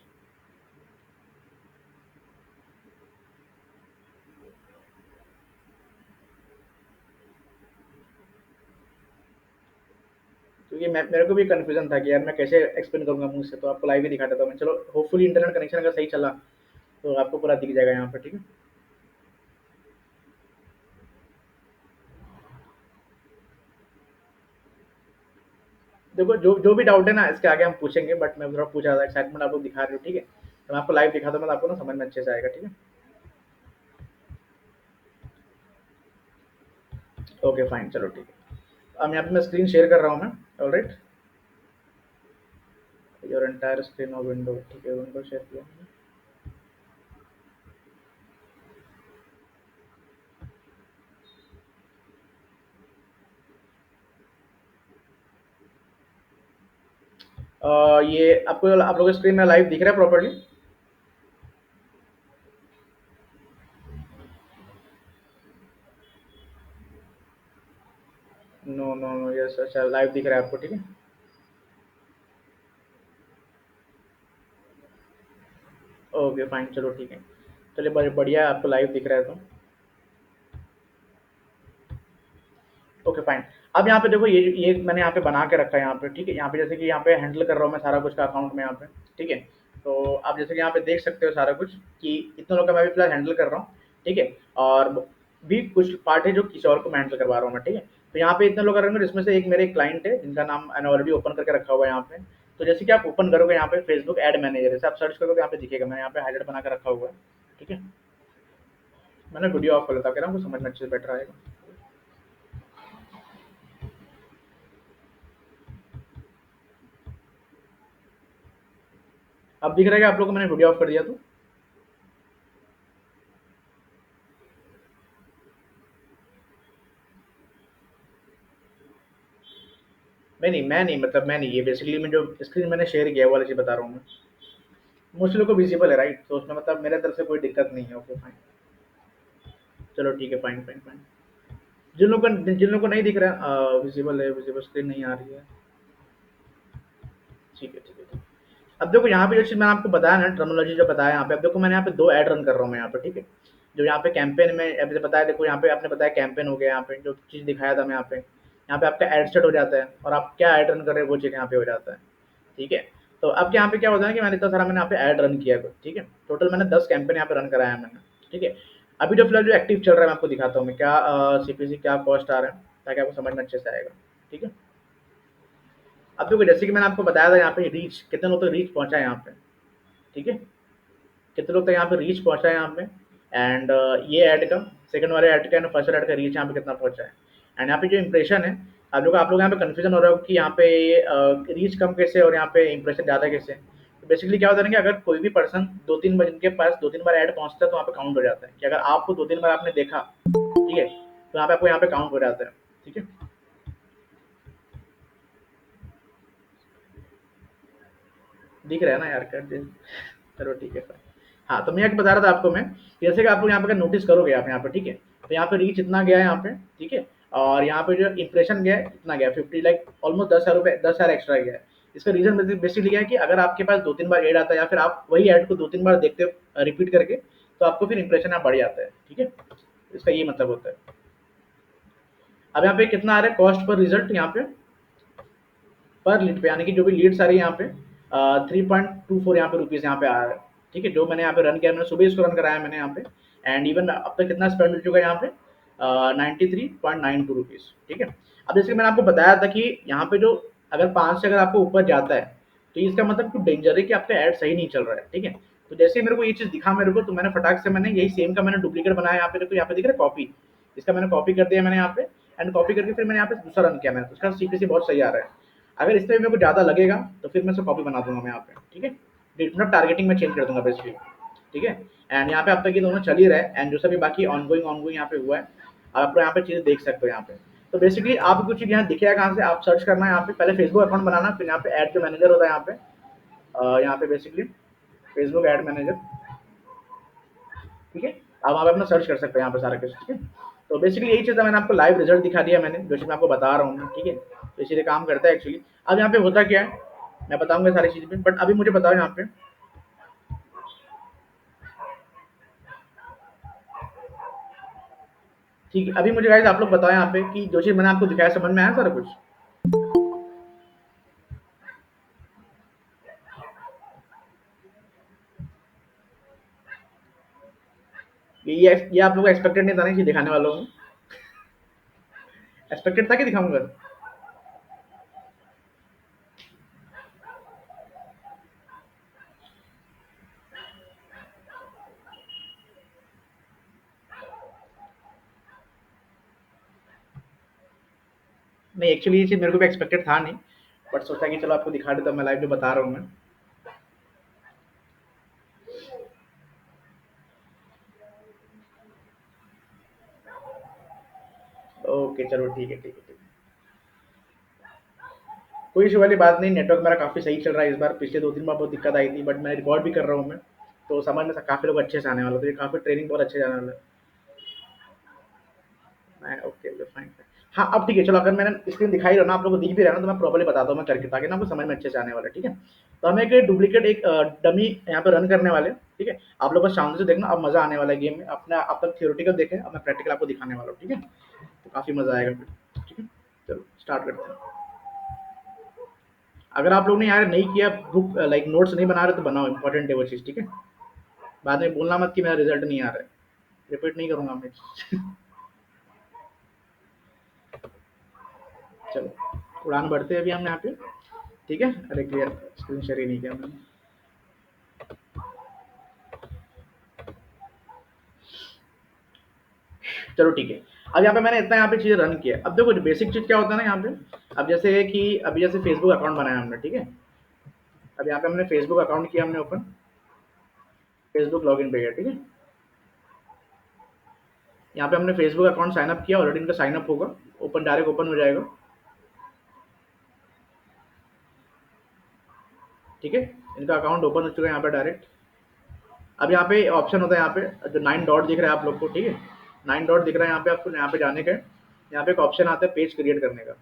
क्योंकि मैं मेरे को भी कंफ्यूजन था कि यार मैं कैसे एक्सप्लेन करूंगा मुंह से, तो आपको लाइव ही दिखा देता हूँ मैं। चलो होपफुली इंटरनेट कनेक्शन अगर सही चला तो आपको पूरा दिख जाएगा यहाँ पे। ठीक है, देखो जो जो भी डाउट है ना इसके आगे हम पूछेंगे, बट मैं थोड़ा पूछा था, एक्साइटमेंट आप लोग दिखा रहे हो। ठीक है, तो मैं आपको लाइव दिखा दूँ, मैं आपको ना समझ में अच्छे से आएगा। ठीक है, ओके फाइन, चलो ठीक है। अब यहाँ पे मैं स्क्रीन शेयर कर रहा हूँ मैं। ऑलराइट, योर एंटायर स्क्रीन और विंडो। ठीक है, विंडो शेयर किया मैंने। ये आपको आप लोगों की स्क्रीन में लाइव दिख रहा है properly? No no no, yes, अच्छा लाइव दिख रहा है आपको। ठीक है, ओके फाइन, चलो ठीक है। चलिए बढ़िया है, आपको लाइव दिख रहा है तो। Okay fine. अब यहाँ पे देखो ये मैंने यहाँ पे बना के रखा है यहाँ पे। ठीक है, यहाँ पे जैसे कि यहाँ पे हैंडल कर रहा हूँ मैं सारा कुछ का अकाउंट में यहाँ पे। ठीक है, तो आप जैसे कि यहाँ पे देख सकते हो सारा कुछ कि इतने लोग का मैं भी फिलहाल हैंडल कर रहा हूँ। ठीक है, और भी कुछ पार्ट है जो किसी और को मैं हैंडल करवा रहा हूँ मैं। ठीक है, तो यहाँ पे इतने लोग कर रहे हैं, जिसमें से एक मेरे क्लाइंट है जिनका नाम मैंने ऑलरेडी ओपन करके रखा हुआ है यहाँ पे। तो जैसे कि आप ओपन करोगे यहाँ पे फेसबुक एड मैनेजर, जैसे आप सर्च करोगे तो यहाँ पे दिखेगा, मैंने यहाँ पे हाईलाइट बना के रखा हुआ है। ठीक है, मैंने वीडियो ऑफ कर लेता हूँ, आपको समझ में अच्छे से बेटर आएगा। अब दिख रहा है कि आप लोग को मैंने वीडियो ऑफ कर दिया तो? नहीं, मैं नहीं, मतलब मैं नहीं, ये बेसिकली मैं जो स्क्रीन मैंने शेयर किया है वो वाली चीज़ बता रहा हूँ मैं। मोस्टली लोग को विजिबल है राइट, तो उसमें मतलब मेरे तरफ से कोई दिक्कत नहीं है। ओके फाइन, चलो ठीक है, फाइन फाइन फाइन। जिन लोग को नहीं दिख रहा है विजिबल है, विजिबल स्क्रीन नहीं आ रही है। ठीक है ठीक है ठीक है। अब देखो यहाँ पे जो चीज़ मैंने आपको बताया ना, टर्मिनोलॉजी जो बताया यहाँ पे, अब देखो मैंने यहाँ पे दो ऐड रन कर रहा हूँ मैं यहाँ पे। ठीक है, जो यहाँ पे कैंपेन में अभी से बताया, देखो यहाँ पे आपने बताया कैंपेन हो गया, यहाँ पे जो चीज़ दिखाया था मैं यहाँ पे आपका एड सेट हो जाता है, और आप क्या ऐड रन कर रहे हो वो चीज़ यहाँ पे हो जाता है। ठीक है, तो अब यहाँ पे क्या होता है कि मैंने इतना सारा मैंने यहाँ पे ऐड रन किया है। ठीक है, टोटल मैंने 10 कैंपेन यहाँ पे रन कराया है मैंने। ठीक है, अभी जो फिलहाल जो एक्टिव चल रहा है मैं आपको दिखाता हूँ मैं क्या सीपीसी क्या कॉस्ट आ रहा है, ताकि आपको समझ में अच्छे से आएगा। ठीक है, अब देखो जैसे कि मैंने आपको बताया था यहाँ पे रीच कितने लोग तक रीच पहुंचा है यहाँ पे। ठीक है, कितने लोग तक यहाँ पे रीच पहुंचा है यहाँ पे, एंड ये ऐड का सेकंड वाले ऐड का एंड फर्स्ट ऐड का रीच यहाँ पे कितना पहुंचा है। एंड यहाँ पे जो इंप्रेशन है, आप लोग यहाँ पे कंफ्यूजन हो रहा हो कि यहाँ पे रीच कम कैसे और यहाँ पे इंप्रेशन ज़्यादा कैसे। तो बेसिकली क्या होता है ना कि अगर कोई भी पर्सन दो तीन बार जिनके पास दो तीन बार ऐड पहुंचता है तो वहाँ पे काउंट हो जाता है, कि अगर आपको दो तीन बार आपने देखा, ठीक है, तो यहाँ पे आपको यहाँ पे काउंट हो जाता है। ठीक है, दिख रहा है ना यार कर दे। चलो ठीक है सर। हाँ, तो मैं एक बता रहा था आपको मैं, जैसे कि आप लोग यहाँ पे नोटिस करोगे आप यहाँ पे। ठीक है, तो यहाँ पे रीच इतना गया है यहाँ पे। ठीक है, और यहाँ पे जो इंप्रेशन गया है इतना गया 50, लाइक ऑलमोस्ट 10,000 रुपये 10,000 एक्स्ट्रा गया है। इसका रीजन बेसिकली क्या है कि अगर आपके पास दो तीन बार ऐड आता है या फिर आप वही ऐड को दो तीन बार देखते हो रिपीट करके, तो आपको फिर इंप्रेशन यहाँ बढ़ जाता है। ठीक है, इसका ये मतलब होता है। अब यहाँ पे कितना आ रहा है कॉस्ट पर रिजल्ट यहाँ पे, पर लीड पे, यानी कि जो भी लीड्स आ रही है यहाँ पे 3.24 यहाँ पे रुपीज़ यहाँ पे आ रहा है। ठीक है, जो मैंने यहाँ पे रन किया, मैंने सुबह इसको रन कराया मैंने यहाँ पे, एंड इवन अब तक कितना स्पेंड हो चुका है यहाँ पे 93.92 रुपीज़। ठीक है, अब जैसे कि मैंने आपको बताया था कि यहाँ पे जो अगर 5 से अगर आपको ऊपर जाता है तो इसका मतलब कुछ डेंजर है कि आपका ऐड सही नहीं चल रहा है। ठीक है, तो जैसे ही मेरे को ये चीज़ दिखा मेरे को, तो मैंने फटाक से मैंने यही सेम का मैंने डुप्लीकेट बनाया यहाँ पे। देखो यहाँ पे दिख रहा है कॉपी, इसका मैंने कॉपी कर दिया मैंने यहाँ पे, एंड कॉपी करके फिर मैंने यहाँ पे दूसरा रन किया मैंने, तो उसका सीपीसी बहुत सही आ रहा है। अगर इसमें मेरे को ज़्यादा लगेगा तो फिर मैं इसको कॉपी बना दूंगा मैं यहाँ पे। ठीक है, मतलब टारगेटिंग में चेंज कर दूंगा बेसिकली। ठीक है, एंड यहाँ पे अब तक ये दोनों चल ही रहा है, एंड जो सभी बाकी ऑनगोइंग ऑनगोइंग यहाँ पे हुआ है, आप यहाँ पे चीज़ें देख सकते हो यहाँ पे। तो बेसिकली आपको कुछ चीज़ यहाँ दिखेगा कहाँ से, आप सर्च करना है यहाँ पे, पहले फेसबुक अकाउंट बनाना, फिर यहाँ पे ऐड जो मैनेजर होता है यहाँ पे, यहाँ पे बेसिकली फेसबुक एड मैनेजर, ठीक है। आप वहाँ पे अपना सर्च कर सकते हैं यहाँ पे सारा कुछ, ठीक है। तो बेसिकली यही चीज़ है, मैंने आपको लाइव रिजल्ट दिखा दिया मैंने, जो चीज़ मैं आपको बता रहा हूँ, ठीक है। तो इसीलिए काम करता है एक्चुअली। अब यहाँ पे होता क्या है, मैं बताऊंगा सारी चीज़ें, बट अभी मुझे बताओ यहाँ पे, ठीक है। अभी मुझे गाइस आप लोग बताओ यहाँ पे कि जो चीज़ मैंने आपको दिखाया समझ में आया सारा कुछ। ये आप लोग को एक्सपेक्टेड नहीं था ना कि दिखाने वाला हूँ, एक्सपेक्टेड था कि दिखाऊंगा। नहीं, एक्चुअली ये चीज़ मेरे को भी एक्सपेक्टेड था नहीं, बट सोचा कि चलो आपको दिखा देता हूँ, मैं लाइव जो बता रहा हूँ मैं। ओके चलो, ठीक है ठीक है ठीक है। कोई इशू वाली बात नहीं, नेटवर्क मेरा काफ़ी सही चल रहा है इस बार। पिछले 2-3 बार बहुत दिक्कत आई थी, बट मैं रिकॉर्ड भी कर रहा हूँ मैं, तो समझ में काफ़ी लोग अच्छे से आने वाला, तो ये काफ़ी ट्रेनिंग बहुत अच्छे से आने वाला है। मैं ओके ओके फाइन। हाँ, अब ठीक है चलो, अगर मैंने स्क्रीन दिखाई रहा ना, आप लोगों को दिख भी रहा है ना, तो मैं प्रॉपर्ली बताता हूँ मैं करके, ताकि ना आपको समझ में अच्छे से आने वाला है, ठीक है। तो हम एक डुप्लीकेट एक डमी यहाँ पे रन करने वाले हैं, ठीक है। आप लोग बस सामने से देखना, अब मज़ा आने वाला है गेम में। अपना आप तक थियोरेटिकल देखें, अब मैं प्रैक्टिकल आपको दिखाने वाला हूँ, ठीक है। तो काफ़ी मज़ा आएगा फिर, ठीक है। चलो स्टार्ट करते हैं। अगर आप लोग ने यार नहीं किया, बुक लाइक नोट्स नहीं बना रहे तो बनाओ, इंपॉर्टेंट है वो चीज़, ठीक है। बाद में बोलना मत कि मेरा रिजल्ट नहीं आ रहा है, रिपीट नहीं करूँगा मैं। चलो उड़ान बढ़ते हैं अभी हम यहाँ पे, ठीक है। अरे क्लियर स्क्रीन शेयर ही नहीं किया मैंने। चलो ठीक है। अब यहाँ पे मैंने इतना यहाँ पे चीज़ें रन किया। अब देखो बेसिक चीज़ क्या होता है ना यहाँ पे, अब जैसे कि अभी जैसे फेसबुक अकाउंट बनाया हमने, ठीक है। अब यहाँ पे हमने फेसबुक अकाउंट किया हमने ओपन, फेसबुक लॉगिन पे गया, ठीक है। यहाँ पे हमने फेसबुक अकाउंट साइन अप किया, ऑलरेडी इनका साइन अप होगा, ओपन डायरेक्ट ओपन हो जाएगा, ठीक है। इनका अकाउंट ओपन हो चुका है यहाँ पे डायरेक्ट। अब यहाँ पे ऑप्शन होता है, यहाँ पे जो 9 डॉट दिख रहा है आप लोग को, ठीक है। 9 डॉट दिख रहा है यहाँ पे आपको, यहाँ पे जाने का है। यहाँ पे एक ऑप्शन आता है पेज क्रिएट करने का,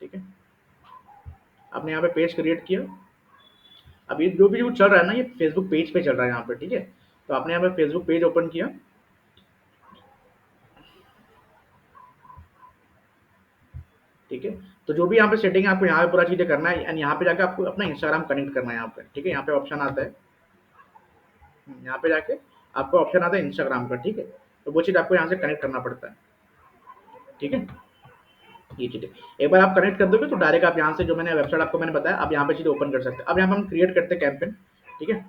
ठीक है। आपने यहाँ पे पेज क्रिएट किया। अब ये जो भी जो चल रहा है ना, ये फेसबुक पेज पे चल रहा है यहाँ पे, ठीक है। तो आपने यहाँ पे फेसबुक पेज ओपन किया, ठीक है। तो जो भी यहाँ पे सेटिंग है आपको यहाँ पे पूरा चीज़ें करना है, एंड यहाँ पे जाके आपको अपना इंस्टाग्राम कनेक्ट करना है यहाँ पे, ठीक है। यहाँ पे ऑप्शन आता है, यहाँ पे जाके आपको ऑप्शन आता है इंस्टाग्राम का, ठीक है। तो वो चीज़ आपको यहाँ से कनेक्ट करना पड़ता है, ठीक है। ये चीज़ है, एक बार आप कनेक्ट कर दोगे तो डायरेक्ट आप यहाँ से जो मैंने वेबसाइट आपको मैंने बताया, आप यहाँ पे चीज़ें ओपन कर सकते हैं। अब यहाँ पे हम क्रिएट करते हैं कैंपेन, ठीक है।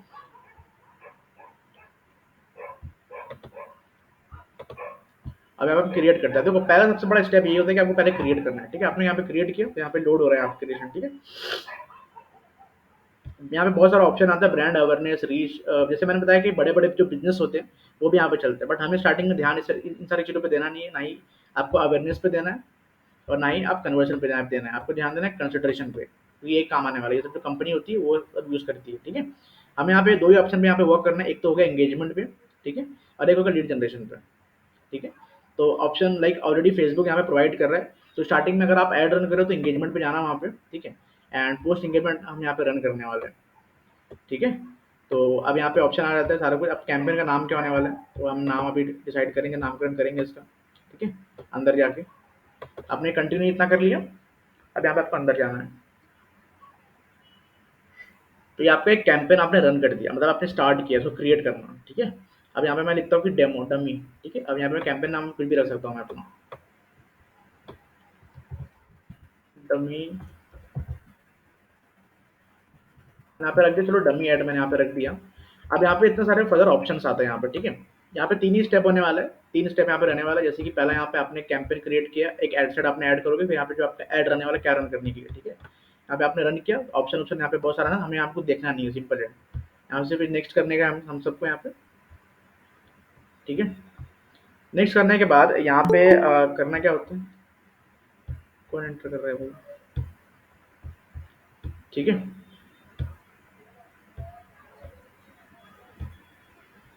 अब यहाँ पे हम क्रिएट करते हैं। देखो पहला सबसे बड़ा स्टेप ये होता है कि आपको पहले क्रिएट करना है, ठीक है। आपने यहाँ पे क्रिएट किया, तो यहाँ पे लोड हो रहा है आपका क्रिएशन, ठीक है। यहाँ पे बहुत सारा ऑप्शन आता है, ब्रांड अवेयरनेस, रीच, जैसे मैंने बताया कि बड़े बड़े जो बिजनेस होते हैं वो भी यहाँ पे चलते हैं, बट हमें स्टार्टिंग में ध्यान इन सारी चीज़ों पे देना नहीं है, ना ही आपको अवेयरनेस पे देना है, और ना ही आप कन्वर्जन पे ध्यान देना है। आपको ध्यान देना है कंसिडरेशन पे, तो ये एक काम आने वाला है, ये सब जो कंपनी होती है वो सब यूज़ करती है, ठीक है। हमें यहाँ पे दो ही ऑप्शन पे यहाँ पे वर्क करना है, एक तो हो गया एंगेजमेंट पे, ठीक है, और एक होगा लीड जनरेशन पे, ठीक है। तो ऑप्शन लाइक ऑलरेडी फेसबुक यहाँ पे प्रोवाइड कर रहा है। तो स्टार्टिंग में अगर आप ऐड रन करो तो एंगेजमेंट पे जाना वहाँ पे, ठीक है। एंड पोस्ट एंगेजमेंट हम यहाँ पे रन करने वाले हैं, ठीक है। तो अब यहाँ पे ऑप्शन आ जाता है सारा कुछ। अब कैंपेन का नाम क्या होने वाला है, तो हम नाम अभी डिसाइड करेंगे, नामकरण करेंगे इसका, ठीक है। अंदर जाके आपने कंटिन्यू इतना कर लिया। अब यहाँ पे आपको अंदर जाना है, तो यहाँ पे एक कैंपेन आपने रन कर दिया, मतलब आपने स्टार्ट किया इसको क्रिएट करना, ठीक है। अब यहाँ पे मैं लिखता हूँ कि डेमो डमी, ठीक है। अब यहाँ पे मैं कैंपेन नाम कुछ भी रख सकता हूँ मैं अपना, डमी यहाँ पे रख दिया। चलो डमी ऐड मैंने यहाँ पे रख दिया। अब यहाँ पे इतने सारे फर्दर ऑप्शंस आते हैं यहाँ पे, ठीक है। यहाँ पे 3 ही स्टेप होने वाला है, 3 स्टेप यहाँ पे रहने वाला है। जैसे कि पहला यहाँ पे आपने कैंपेन क्रिएट किया, एक एड सेट आपने ऐड करोगे, फिर यहाँ पे जो आपका ऐड रहने वाला है क्या रन करने के लिए, ठीक है। यहाँ पे आपने रन किया, ऑप्शन ऑप्शन यहाँ पे बहुत सारा ना, हमें आपको देखना नहीं है, सिंपल है। यहाँ से फिर नेक्स्ट करने का हम सबको यहाँ पे, ठीक है। नेक्स्ट करने के बाद यहाँ पे करना क्या होता है, कौन एंटर कर रहा है भाई, ठीक है।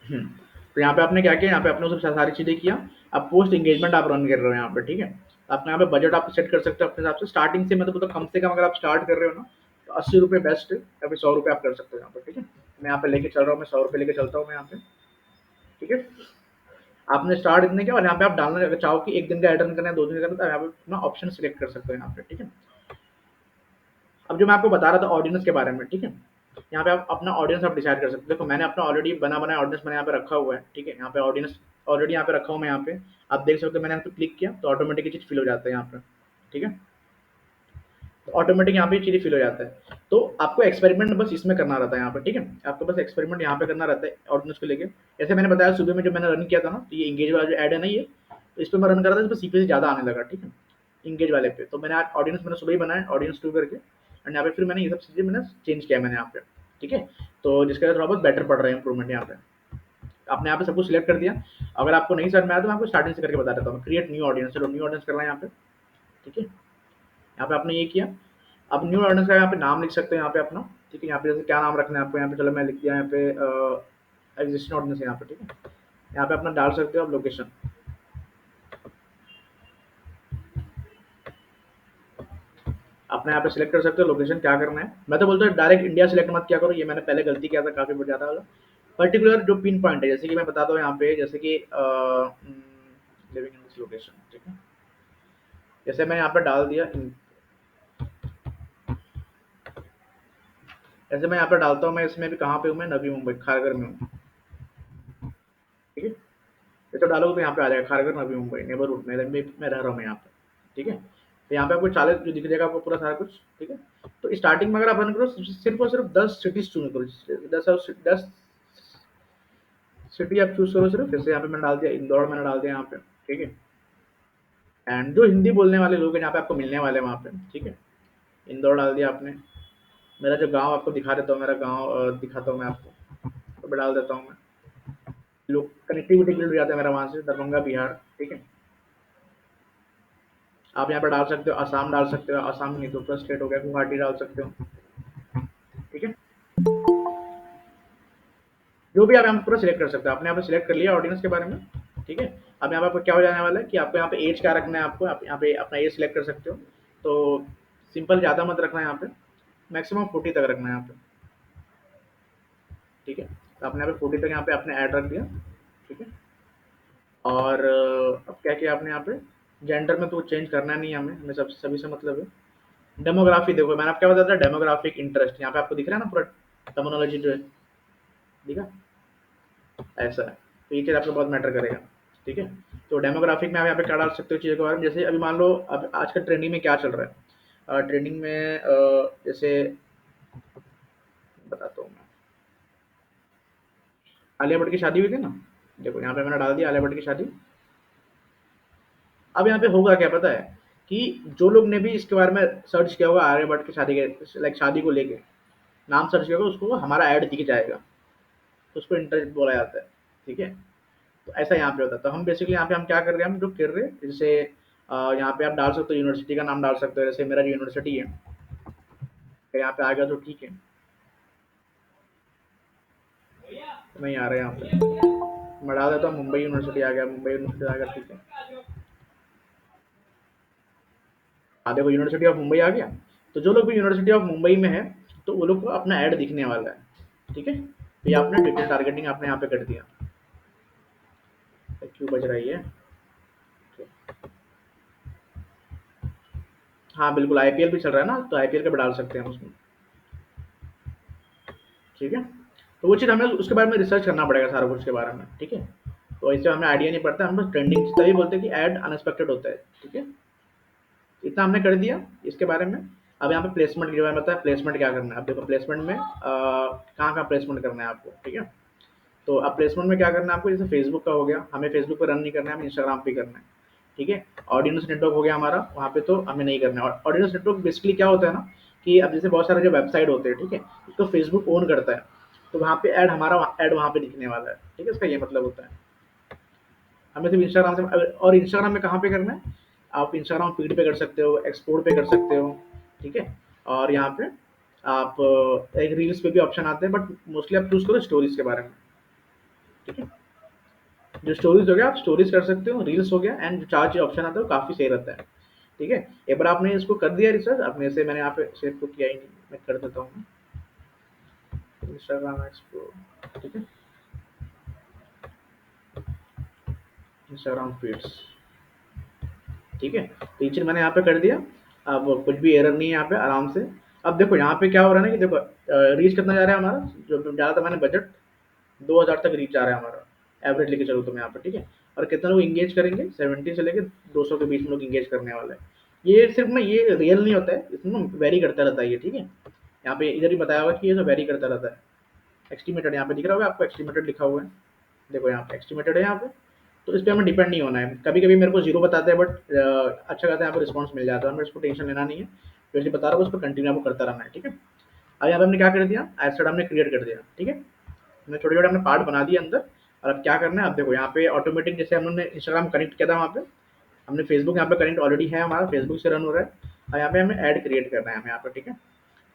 तो यहाँ पे आपने क्या किया, यहाँ पे आपने सब सारी चीज़ें किया। अब पोस्ट एंगेजमेंट आप रन कर रहे हो यहाँ पे, ठीक है। तो आपने यहाँ पे बजट आप सेट कर सकते हो अपने हिसाब से। स्टार्टिंग से मतलब कम से कम अगर आप स्टार्ट कर रहे हो ना, तो 80 रुपये बेस्ट है, या फिर 100 रुपये आप कर सकते हो यहाँ पे, ठीक है। मैं यहाँ पे लेके चल रहा हूँ, मैं 100 रुपये लेके चलता हूँ मैं यहाँ पे, ठीक है। आपने स्टार्ट इतने किया, और यहाँ पे आप डालना अगर चाहो कि एक दिन का ऐड रन करना है, 2 दिन का करना है, तो यहाँ पे अपना ऑप्शन सिलेक्ट कर सकते हो यहाँ पे, ठीक है। अब जो मैं आपको बता रहा था ऑडियंस के बारे में, ठीक है। यहाँ पे आप अपना ऑडियंस आप डिसाइड कर सकते हो। देखो मैंने अपना ऑलरेडी बना बनाया ऑडियंस मैंने यहाँ पे रखा हुआ है, ठीक है। यहाँ पे ऑडियंस ऑलरेडी यहाँ पे रखा हूँ मैं यहाँ पे। आप देख सकते हो मैंने यहाँ पे क्लिक किया तो ऑटोमेटिक चीज़ फिल हो जाता है यहाँ पे, ठीक है। तो ऑटोमेटिक यहाँ पे चीज़ें फिल हो जाता है। तो आपको एक्सपेरिमेंट बस इसमें करना रहता है यहाँ पे, ठीक है। आपको बस एक्सपेरिमेंट यहाँ पे करना रहता है ऑडियंस को लेके। जैसे मैंने बताया सुबह में जो मैंने रन किया था ना, तो ये इंगेज वाला जो ऐड है ना, ये तो इस पर मैं रन कर रहा था, इस पर सीपीसी ज़्यादा आने लगा, ठीक है, इंगेज वाले पे। तो मैंने आज ऑडियंस मैंने सुबह ही बनाया ऑडियंस 2 करके, एंड यहाँ पे फिर मैंने ये सब चीज़ें मैंने चेंज किया मैंने यहाँ पे, ठीक है। तो जिसके वजह से थोड़ा बहुत बेटर पड़ रहा है इंप्रूवमेंट यहाँ पे। आपने यहाँ पे सब कुछ सिलेक्ट कर दिया। अगर आपको नहीं समझ में आया तो मैं आपको स्टार्टिंग से करके बता देता हूँ। क्रिएट न्यू ऑडियंस, चलो न्यू ऑडियंस करना है यहाँ पे, ठीक है। यहाँ पे आपने ये किया। अब न्यू ऑडियंस का यहाँ पे नाम लिख सकते हैं यहाँ पे अपना, ठीक है। यहाँ पे जैसे क्या नाम रखना है आपको, यहाँ पे चलो मैं लिख दिया यहाँ पे एग्जिस्टिंग ऑडियंस यहाँ पे, ठीक है। यहाँ पे अपना डाल सकते हो आप लोकेशन। अपने यहाँ पे सिलेक्ट कर सकते हो लोकेशन क्या करना है। मैं तो बोलता हूँ डायरेक्ट इंडिया सिलेक्ट मत किया करो, ये मैंने पहले गलती किया था काफ़ी बहुत ज़्यादा वाला। पर्टिकुलर जो पिन पॉइंट है, जैसे कि मैं बताता हूँ यहाँ पे, जैसे कि लिविंग इन दिस लोकेशन, ठीक है। जैसे मैं यहाँ पे डाल दिया जैसे मैं यहाँ पे डालता हूँ, मैं इसमें भी कहाँ पे हूँ, मैं नवी मुंबई खारगर में हूँ, ठीक है। ये तो डालोगे तो यहाँ पे आ जाएगा खारगर नवी मुंबई नेबरहुड में मैं रह रहा हूँ मैं यहाँ पे, ठीक है। तो यहाँ पे आपको चालीस जो दिख जाएगा आपको पूरा सारा कुछ, ठीक है। तो स्टार्टिंग में अगर आप रन करो सिर्फ और सिर्फ 10 सिटीज चूज करो, 10 सिटी आप चूज करो सिर्फ। जैसे यहाँ पे मैंने डाल दिया इंदौर, मैंने डाल दिया यहाँ पे, ठीक है। एंड जो हिंदी बोलने वाले लोग हैं यहाँ पे आपको मिलने वाले हैं वहाँ पे, ठीक है। इंदौर डाल दिया आपने। मेरा जो गांव आपको दिखा देता हूँ, मेरा गांव दिखाता हूँ मैं आपको, तो मैं डाल देता हूँ मैं। लोग कनेक्टिविटी के लिए जुड़ जाते हैं मेरा वहाँ से, दरभंगा बिहार, ठीक है। आप यहाँ पे डाल सकते हो असम, डाल सकते हो असम, नहीं तो दूसरा स्टेट हो गया गुवाहाटी डाल सकते हो, ठीक है। जो भी आप यहाँ पे पूरा सिलेक्ट कर सकते हो। आपने यहाँ पे सिलेक्ट कर लिया ऑडियंस के बारे में, ठीक है। अब यहाँ पे आपको क्या हो जाने वाला है कि आपको यहाँ पे एज क्या रखना है, आपको आप यहाँ पे अपना एज सिलेक्ट कर सकते हो। तो सिंपल ज़्यादा मत रखना है यहाँ पे, मैक्सिमम 40 तक रखना है यहाँ पे, ठीक है। तो आपने यहाँ पे 40 तक यहाँ पे आपने ऐड रख दिया, ठीक है। और अब क्या किया आपने यहाँ पे, जेंडर में तो चेंज करना नहीं है हमें, हमें सब सभी से मतलब है। डेमोग्राफी देखो मैंने आपको क्या बताया था, डेमोग्राफिक इंटरेस्ट यहाँ पे आपको दिख रहा है ना पूरा टर्मिनोलॉजी जो है, दिखा ऐसा है। तो ये चीज़ आपको बहुत मैटर करेगा, ठीक है। तो डेमोग्राफिक में आप यहाँ पे क्या डाल सकते हो चीज़ों के बारे में। जैसे अभी मान लो अब आजकल ट्रेंडिंग में क्या चल रहा है, ट्रेंडिंग में जैसे बताता हूँ मैं, आलिया भट्ट की शादी हुई थी ना, देखो यहाँ पे मैंने डाल दिया आलिया भट्ट की शादी। अब यहाँ पे होगा क्या पता है, कि जो लोग ने भी इसके बारे में सर्च किया होगा आलिया भट्ट की शादी के लाइक शादी को लेके नाम सर्च किया होगा, उसको हमारा ऐड दिख जाएगा, तो उसको इंटरेस्ट बोला जाता है, ठीक है। तो ऐसा यहाँ पे होता है। तो हम बेसिकली यहाँ पे हम क्या कर रहे हैं, हम जो कर रहे हैं जैसे यहाँ पे आप डाल सकते हो यूनिवर्सिटी का नाम डाल सकते हो। जैसे मेरा जो यूनिवर्सिटी है तो यहाँ पे आ गया तो ठीक है, नहीं आ रहा है यहाँ पे, मैं डाल देता हूँ मुंबई यूनिवर्सिटी, आ गया मुंबई यूनिवर्सिटी आ गया, ठीक है। हाँ देखो यूनिवर्सिटी ऑफ मुंबई आ गया। तो जो लोग भी यूनिवर्सिटी ऑफ मुंबई में है, तो वो लोग को अपना ऐड दिखने वाला है, ठीक है। तो ये आपने डिटेल टारगेटिंग आपने यहाँ पे कर दिया। क्यों बज रही है, हाँ बिल्कुल आईपीएल भी चल रहा है ना, तो आईपीएल का भी डाल सकते हैं हम उसमें, ठीक है। तो वो चीज़ हमें उसके बारे में रिसर्च करना पड़ेगा सारा कुछ के बारे में, ठीक है। तो इससे हमें आइडिया नहीं पड़ता, हम बस ट्रेंडिंग तभी बोलते हैं कि ऐड अनएक्सपेक्टेड होता है, ठीक है। इतना हमने कर दिया इसके बारे में। अब यहाँ पे प्लेसमेंट के बारे में बताया, प्लेसमेंट क्या करना है। अब देखो प्लेसमेंट में कहाँ कहाँ प्लेसमेंट करना है आपको, ठीक है। तो अब प्लेसमेंट में क्या करना है आपको, जैसे फेसबुक का हो गया, हमें फेसबुक पर रन नहीं करना है, हमें इंस्टाग्राम पे करना है, ठीक है। ऑडियंस नेटवर्क हो गया हमारा, वहाँ पे तो हमें नहीं करना है। और ऑडियंस नेटवर्क बेसिकली क्या होता है ना, कि अब जैसे बहुत सारे जो वेबसाइट होते हैं, ठीक है, तो फेसबुक ओन करता है, तो वहाँ पे ऐड हमारा ऐड वहाँ पे दिखने वाला है, ठीक है। इसका ये मतलब होता है। हमें सिर्फ इंस्टाग्राम से, और इंस्टाग्राम में कहाँ पे करना है, आप इंस्टाग्राम फीड पे कर सकते हो, एक्सपोर्ट पे कर सकते हो, ठीक है। और यहाँ पे आप एक रील्स पे भी ऑप्शन आते हैं, बट मोस्टली आप चूज करो स्टोरीज के बारे में, ठीक है। जो स्टोरीज हो गया आप स्टोरीज कर सकते हो, रील्स हो गया, एंड जो 4 चीज़ ऑप्शन आता है वो काफ़ी सही रहता है। ठीक है। एक बार आपने इसको कर दिया रिसर्च, आपने से मैंने यहाँ पे सेव तो किया ही नहीं, मैं कर देता हूँ इंस्टाग्राम एक्सप्लोर। ठीक है, इंस्टाग्राम फीड्स। ठीक है, तो ये चीज़ मैंने यहाँ पे कर दिया। अब कुछ भी एरर नहीं है यहाँ पे, आराम से। अब देखो यहाँ पे क्या हो रहा है ना कि देखो रीच कितना जा रहा है हमारा, जो ज़्यादा था मैंने बजट 2000 तक रीच आ रहा है हमारा, एवरेज लेके चलो तुम यहाँ पे। ठीक है, और कितना लोग इंगेज करेंगे, 70 से लेके 200 के बीच में लोग इंगेज करने वाले हैं। ये सिर्फ ना ये रियल नहीं होता है, इसमें वेरी करता रहता है ये। ठीक है, यहाँ पे इधर ही बताया हुआ कि ये तो वेरी करता रहता है। एस्टिमेटेड यहाँ पे दिख रहा होगा आपको, एस्टिमेटेड लिखा हुआ है, देखो यहाँ पे एस्टिमेटेड है यहाँ पे। तो इस पे हमें डिपेंड नहीं होना है। कभी कभी मेरे को जीरो बताते हैं, बट अच्छा खासा यहाँ पे रिस्पॉन्स मिल जाता है, हमें इसको टेंशन लेना नहीं है। जो चीज़ बता रहा हूँ उस पर कंटिन्यू आपको करता रहना है। ठीक है, अब यहाँ पे हमने क्या कर दिया, एड हमने क्रिएट कर दिया। ठीक है, हमने छोटे छोटे हमने पार्ट बना दिए अंदर। और अब क्या करना है, अब देखो यहाँ पे ऑटोमेटिक, जैसे हमने इंस्टाग्राम कनेक्ट किया था वहाँ पे, हमने फेसबुक यहाँ पे कनेक्ट ऑलरेडी है हमारा, फेसबुक से रन हो रहा है। और यहाँ पे हमें ऐड क्रिएट करना है हमें यहाँ पे। ठीक है,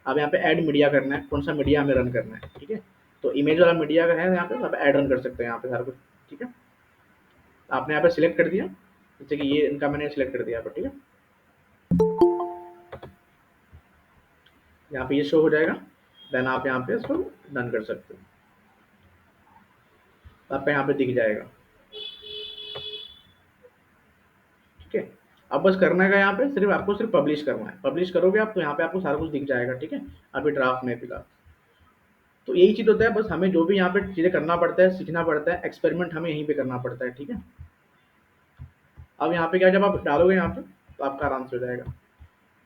अब यहाँ पे ऐड मीडिया करना है, कौन सा मीडिया हमें रन करना है। ठीक है, तो इमेज वाला मीडिया अगर है यहाँ पे, तो आप ऐड रन कर सकते हैं यहाँ पे सारा कुछ। ठीक है, आपने यहाँ पे सिलेक्ट कर दिया, जैसे कि ये इनका मैंने सिलेक्ट कर दिया यहाँ पे। ठीक है, यहाँ पे ये शो हो जाएगा, देन आप यहाँ पे इसको डन कर सकते हो, आपका यहाँ पे दिख जाएगा। ठीक है, अब बस करना है यहाँ पे, सिर्फ आपको सिर्फ पब्लिश करना है। पब्लिश करोगे आप तो यहाँ पे आपको सारा कुछ दिख जाएगा। ठीक है, अभी ड्राफ्ट में फिलहाल तो यही चीज़ होता है, बस हमें जो भी यहाँ पे चीज़ें करना पड़ता है, सीखना पड़ता है, एक्सपेरिमेंट हमें यहीं पे करना पड़ता है। ठीक है, अब यहाँ पे क्या, जब आप डालोगे यहाँ पे तो आपका आराम से हो जाएगा।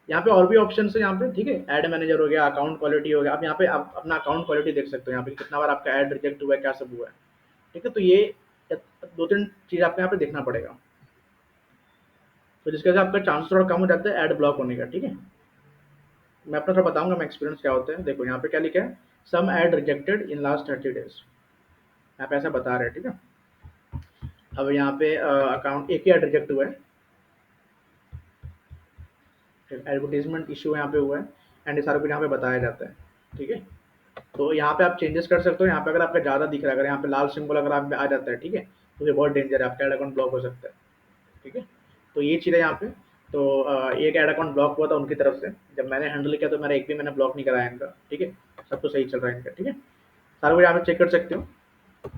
यहाँ पे और भी ऑप्शन है यहाँ पे। ठीक है, ऐड मैनेजर हो गया, अकाउंट क्वालिटी हो गया। आप यहाँ पे आप अपना अकाउंट क्वालिटी देख सकते हो, यहाँ पे कितना बार आपका ऐड रिजेक्ट हुआ है, क्या सब हुआ है। ठीक है, तो ये 2-3 चीज़ आपको यहाँ पे देखना पड़ेगा, तो जिसकी वजह से आपका चांस थोड़ा कम हो जाता है ऐड ब्लॉक होने का। ठीक है, मैं अपना थोड़ा बताऊंगा मैं एक्सपीरियंस क्या होता है। देखो यहाँ पे क्या लिखा है, some ad rejected in last 30 days, यहाँ पे ऐसा बता रहे हैं। ठीक है, अब यहाँ पे अकाउंट एक ही ऐड रिजेक्ट हुआ है, एडवर्टीजमेंट इशू यहाँ पे हुआ है, एंड ये सारा कुछ यहाँ पे बताया जाता है। ठीक है, तो यहाँ पे आप चेंजेस कर सकते हो। यहाँ पे अगर आपका ज़्यादा दिख रहा है, अगर यहाँ पे लाल सिंबल अगर आप पे आ जाता है, ठीक है, तो ये बहुत डेंजर है, आपका ऐड अकाउंट ब्लॉक हो सकता है। ठीक है, तो ये चीज़ है यहाँ पे। तो एक ऐड अकाउंट ब्लॉक हुआ था उनकी तरफ से, जब मैंने हैंडल किया तो मेरा एक भी मैंने ब्लॉक नहीं कराया इनका। ठीक है, सब कुछ सही चल रहा है इनका। ठीक है, सारा कुछ यहाँ पे चेक कर सकते हो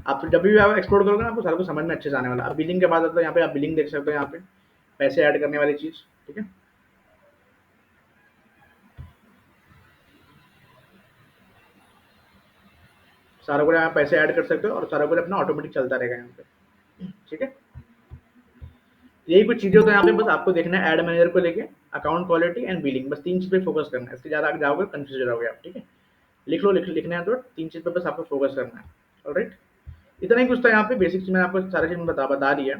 आप, तो जब भी आप एक्सप्लोर करोगे ना आपको सारा कुछ समझ में अच्छे से आने वाला है। अब बिलिंग के बाद आता है, यहाँ पे आप बिलिंग देख सकते हो, यहाँ पे पैसे ऐड करने वाली चीज़। ठीक है, सारा कुछ यहाँ पैसे ऐड कर सकते हो, और सारा कुछ अपना ऑटोमेटिक चलता रहेगा यहाँ पे। ठीक है, यही कुछ चीज़ें तो यहाँ पे बस आपको देखना है, ऐड मैनेजर को लेके, अकाउंट क्वालिटी एंड बिलिंग, बस 3 चीज़ पे फोकस करना है। इसके ज़्यादा आगे जाओगे कंफ्यूज हो जाओगे आप। ठीक है, लिख लो, लिखना है तो 3 चीज़ पे बस आपको फोकस करना है। ऑलराइट, इतना ही कुछ था यहाँ पे बेसिक चीज़, मैंने आपको सारी चीज़ बता दी है।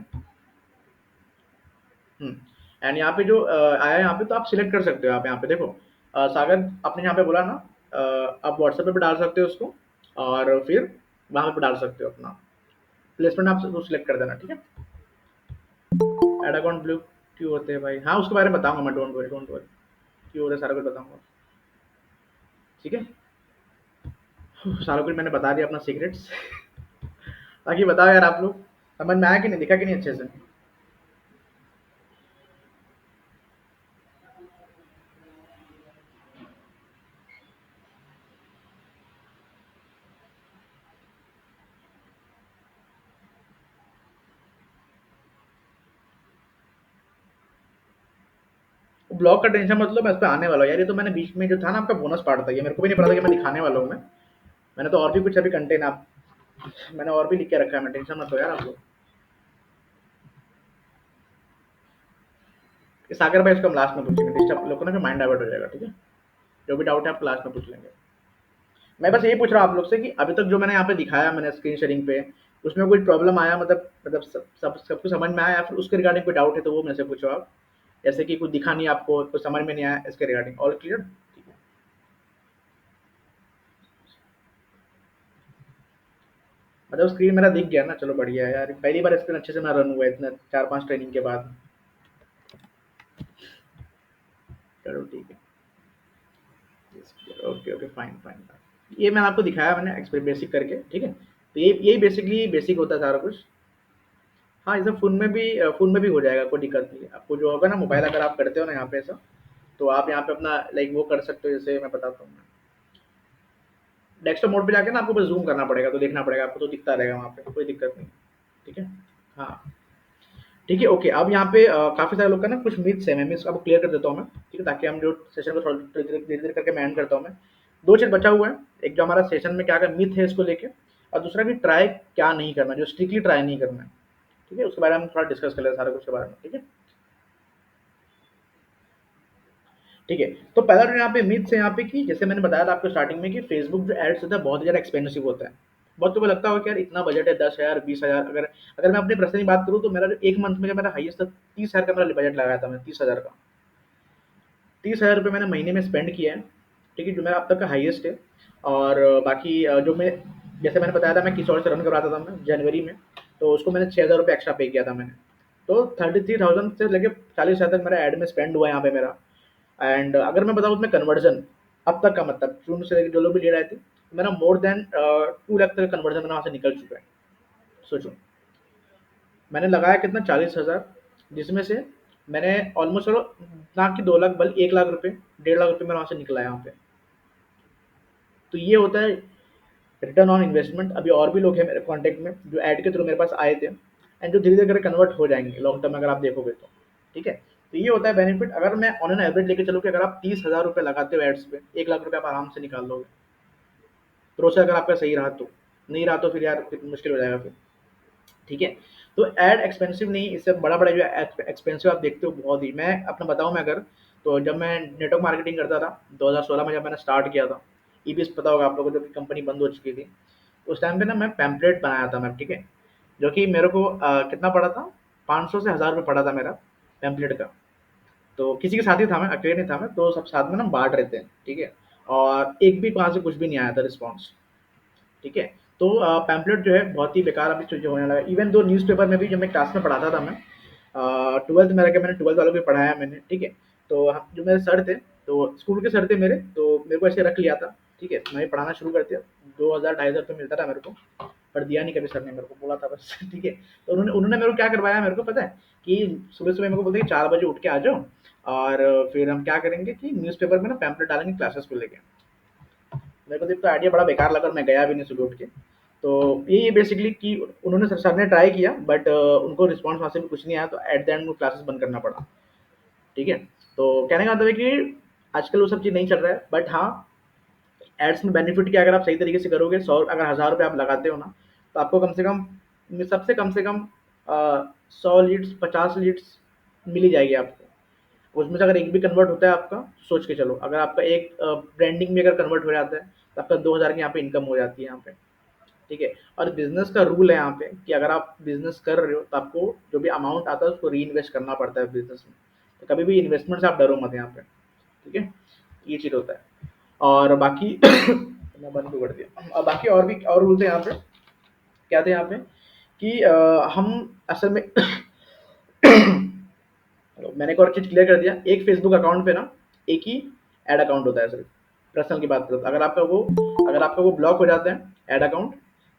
एंड यहाँ पे जो आया है यहाँ पे, तो आप सिलेक्ट कर सकते हो। आप यहाँ पे देखो, सागर आपने यहाँ पे बोला ना, आप व्हाट्सएप पे भी डाल सकते हो उसको, और फिर वहाँ पे डाल सकते हो अपना प्लेसमेंट, आप उसको सिलेक्ट कर देना। ठीक है, एड अकाउंट ब्लू क्यों होते हैं भाई, हाँ उसके बारे में बताऊंगा मैं, डोंट वरी डोंट वरी, क्यों होता है सारा कुछ बताऊंगा। ठीक है, सारा कुछ मैंने बता दिया अपना सीक्रेट्स। बाकी बताओ यार, आप लोग समझ में आया कि नहीं, दिखा कि नहीं अच्छे से। ब्लॉग का टेंशन मतलब मैं इस पे आने वाला हूँ यार, ये तो मैंने बीच में जो था ना आपका बोनस पार्ट था, ये मेरे को भी नहीं पता था कि मैं दिखाने वाला हूँ मैं। मैंने तो और भी कुछ अभी कंटेंट आप, मैंने और भी लिख के रखा है, मैं टेंशन मत लो यार आप लोग। ये सागर भाई इसको हम लास्ट में पूछेंगे, डिस्टर्ब लोगों ना माइंड डाइवर्ट हो जाएगा। ठीक है, जो भी डाउट है आप लास्ट में पूछ लेंगे। मैं बस यही पूछ रहा हूँ आप लोग से कि अभी तक जो मैंने यहाँ पे दिखाया मैंने स्क्रीन शेयरिंग पे, उसमें कोई प्रॉब्लम आया, मतलब सब कुछ समझ में आया, या फिर उसके रिगार्डिंग कोई डाउट है तो वो मेरे से पूछो आप। जैसे कि कुछ दिखा नहीं आपको, कुछ समझ में नहीं आया, इसके रिगार्डिंग ऑल क्लियर। ठीक है, मतलब स्क्रीन मेरा दिख गया ना, चलो बढ़िया है यार, पहली बार स्क्रीन अच्छे से मैं रन हुआ है इतना 4-5 ट्रेनिंग के बाद। चलो ठीक है, ओके ओके, फाइन फाइन। ये मैंने आपको दिखाया, मैंने एक्सपेरिमेंट बेसिक करके। ठीक है, तो यही बेसिकली बेसिक होता है सारा कुछ। हाँ, ये सब फ़ोन में भी हो जाएगा, कोई दिक्कत नहीं है। आपको जो होगा ना मोबाइल अगर आप करते हो ना यहाँ पे ऐसा, तो आप यहाँ पे अपना लाइक वो कर सकते हो, जैसे मैं बताता हूँ। डेस्कटॉप मोड पे जाके ना आपको बस ज़ूम करना पड़ेगा, तो देखना पड़ेगा आपको, तो दिखता रहेगा वहाँ पे, कोई दिक्कत नहीं। ठीक है? हाँ, ठीक है, ओके। अब यहाँ पे काफ़ी सारे लोग का ना कुछ मिथ्स है, मैं मिथ्स आपको क्लियर कर देता हूँ मैं, ठीक है? ताकि हम जो सेशन को थोड़ा धीरे-धीरे करके मैं एंड करता हूँ मैं। 2 चीज़ बचा हुआ है, एक जो हमारा सेशन में क्या-क्या मिथ है इसको लेके, और दूसरा कि ट्राई क्या नहीं करना, जो स्ट्रिक्टली ट्राई नहीं करना है, ठीक है? उसके बारे में हम थोड़ा डिस्कस कर लेते हैं सारा कुछ के बारे में, ठीक है? ठीक है, तो पहला जो यहाँ पे मिथ्स है यहाँ पे कि जैसे मैंने बताया था आपको स्टार्टिंग में कि फेसबुक जो एड्स होता है बहुत ही ज़्यादा एक्सपेंसिव होता है। बहुत लोगों को लगता होगा कि यार इतना बजट है 10,000 20,000, अगर अगर मैं अपनी पर्सनली बात करूँ तो मेरा जो 1 मंथ में जो मेरा हाईएस्ट था 30,000 का मेरा बजट लगाया था मैंने 30,000 का। 30,000 रुपये मैंने महीने में स्पेंड किया है, ठीक है? जो मेरा अब तक का हाईएस्ट है। और बाकी जो मैं जैसे मैंने बताया था मैं किस और से रन करवाता था मैं जनवरी में, तो उसको मैंने 6,000 रुपये एक्स्ट्रा पे किया था मैंने। तो 33,000 से लेके 40,000 तक मेरा ऐड में स्पेंड हुआ है यहाँ पे मेरा। एंड अगर मैं बताऊँ उसमें कन्वर्जन अब तक का मतलब जून से लेके जो लोग भी ले रहे थे, मेरा मोर देन 2 लाख तक कन्वर्जन मेरा वहाँ से निकल चुका है। सोचो, मैंने लगाया कितना 40,000, जिसमें से मैंने ऑलमोस्ट चलो ना कि 2 लाख बल्कि 1 लाख रुपए 1.5 लाख रुपए मेरा वहाँ से निकला है यहाँ पे। तो ये होता है रिटर्न ऑन इन्वेस्टमेंट। अभी और भी लोग हैं मेरे कॉन्टैक्ट में जो ऐड के थ्रू मेरे पास आए थे एंड जो धीरे धीरे करके कन्वर्ट हो जाएंगे लॉन्ग टर्म अगर आप देखोगे तो। ठीक है, तो ये होता है बेनिफिट। अगर मैं ऑन एन एवरेज लेके चलूँ कि अगर आप 30,000 रुपये लगाते हो एड्स पे 1 लाख रुपये आप आराम से निकाल लोगे, प्रोसेस अगर आपका सही रहा तो। नहीं रहा तो फिर यार फिर मुश्किल हो जाएगा फिर। ठीक है, तो एड एक्सपेंसिव नहीं, इससे बड़ा बड़ा जो एक्सपेंसिव आप देखते हो बहुत ही। मैं अपना बताऊं मैं अगर, तो जब मैं नेटवर्क मार्केटिंग करता था 2016 में जब मैंने स्टार्ट किया था, ईबीएस पता होगा आप लोगों को, जब कंपनी बंद हो चुकी थी, उस टाइम पे ना मैं पैम्पलेट बनाया था मैं, ठीक है? जो कि मेरे को कितना पड़ा था, 500 से 1000 रुपये पड़ा था मेरा पैम्पलेट का। तो किसी के साथ ही था मैं, अकेले नहीं था मैं, तो सब साथ में ना बांट रहे थे, ठीक है? और एक भी वहाँ से कुछ भी नहीं आया था रिस्पॉन्स, ठीक है? तो पैम्पलेट जो है बहुत ही बेकार अभी चीज़ें होने लगा। इवन दो न्यूज़पेपर में भी जब मैं क्लास में पढ़ाता था मैं, 12th में रह के मैंने 12th वालों को भी पढ़ाया मैंने, ठीक है? तो जो मेरे सर थे, तो स्कूल के सर थे मेरे, तो मेरे को ऐसे रख लिया था, ठीक है? मैं भी पढ़ाना शुरू कर दिया। 2000 2,500 रुपये मिलता था मेरे को, पर दिया नहीं कभी सर ने, मेरे को बोला था बस ठीक है? तो उन्होंने उन्होंने मेरे को क्या करवाया मेरे को पता है? कि सुबह सुबह मेरे को बोलते कि 4 बजे उठ के आ जाओ, और फिर हम क्या करेंगे कि न्यूज़पेपर में ना पैम्पलेट डालेंगे क्लासेस को लेके। मेरे को तो आइडिया बड़ा बेकार लगा और मैं गया भी नहीं सुबह उठ के। तो यही बेसिकली कि उन्होंने सर ने ट्राई किया, बट उनको रिस्पॉन्स वहाँ से भी कुछ नहीं आया, तो एट द एंड उनको क्लासेस बंद करना पड़ा। ठीक है, तो कहने का मतलब है कि आजकल वो सब चीज़ नहीं चल रहा है, बट हाँ एड्स में बेनिफिट क्या, अगर आप सही तरीके से करोगे, 100 अगर 1000 रुपये आप लगाते हो ना, तो आपको कम से कम सबसे कम से कम 100 लीड्स 50 लीड्स मिल ही जाएगी आपको। उसमें से अगर एक भी कन्वर्ट होता है आपका, सोच के चलो, अगर आपका एक ब्रांडिंग में अगर कन्वर्ट हो जाता है, तो आपका 2000 की यहाँ पे इनकम हो जाती है यहाँ पे। ठीक है, और बिजनेस का रूल है यहाँ पे कि अगर आप बिजनेस कर रहे हो तो आपको जो भी अमाउंट आता है उसको री इन्वेस्ट करना पड़ता है बिजनेस में। तो कभी भी इन्वेस्टमेंट से आप डरो मत यहाँ पे। ठीक है, ये चीज़ होता है। और बाकी मैं बंद भी कर दिया। और बाकी और भी और रूल्स है यहाँ पे, क्या थे यहाँ पे कि हम असल में हेलो, मैंने एक और चीज़ क्लियर कर दिया, एक फेसबुक अकाउंट पे ना एक ही ऐड अकाउंट होता है सिर्फ। पर्सनल की बात करो तो अगर आपका वो ब्लॉक हो जाता है ऐड अकाउंट,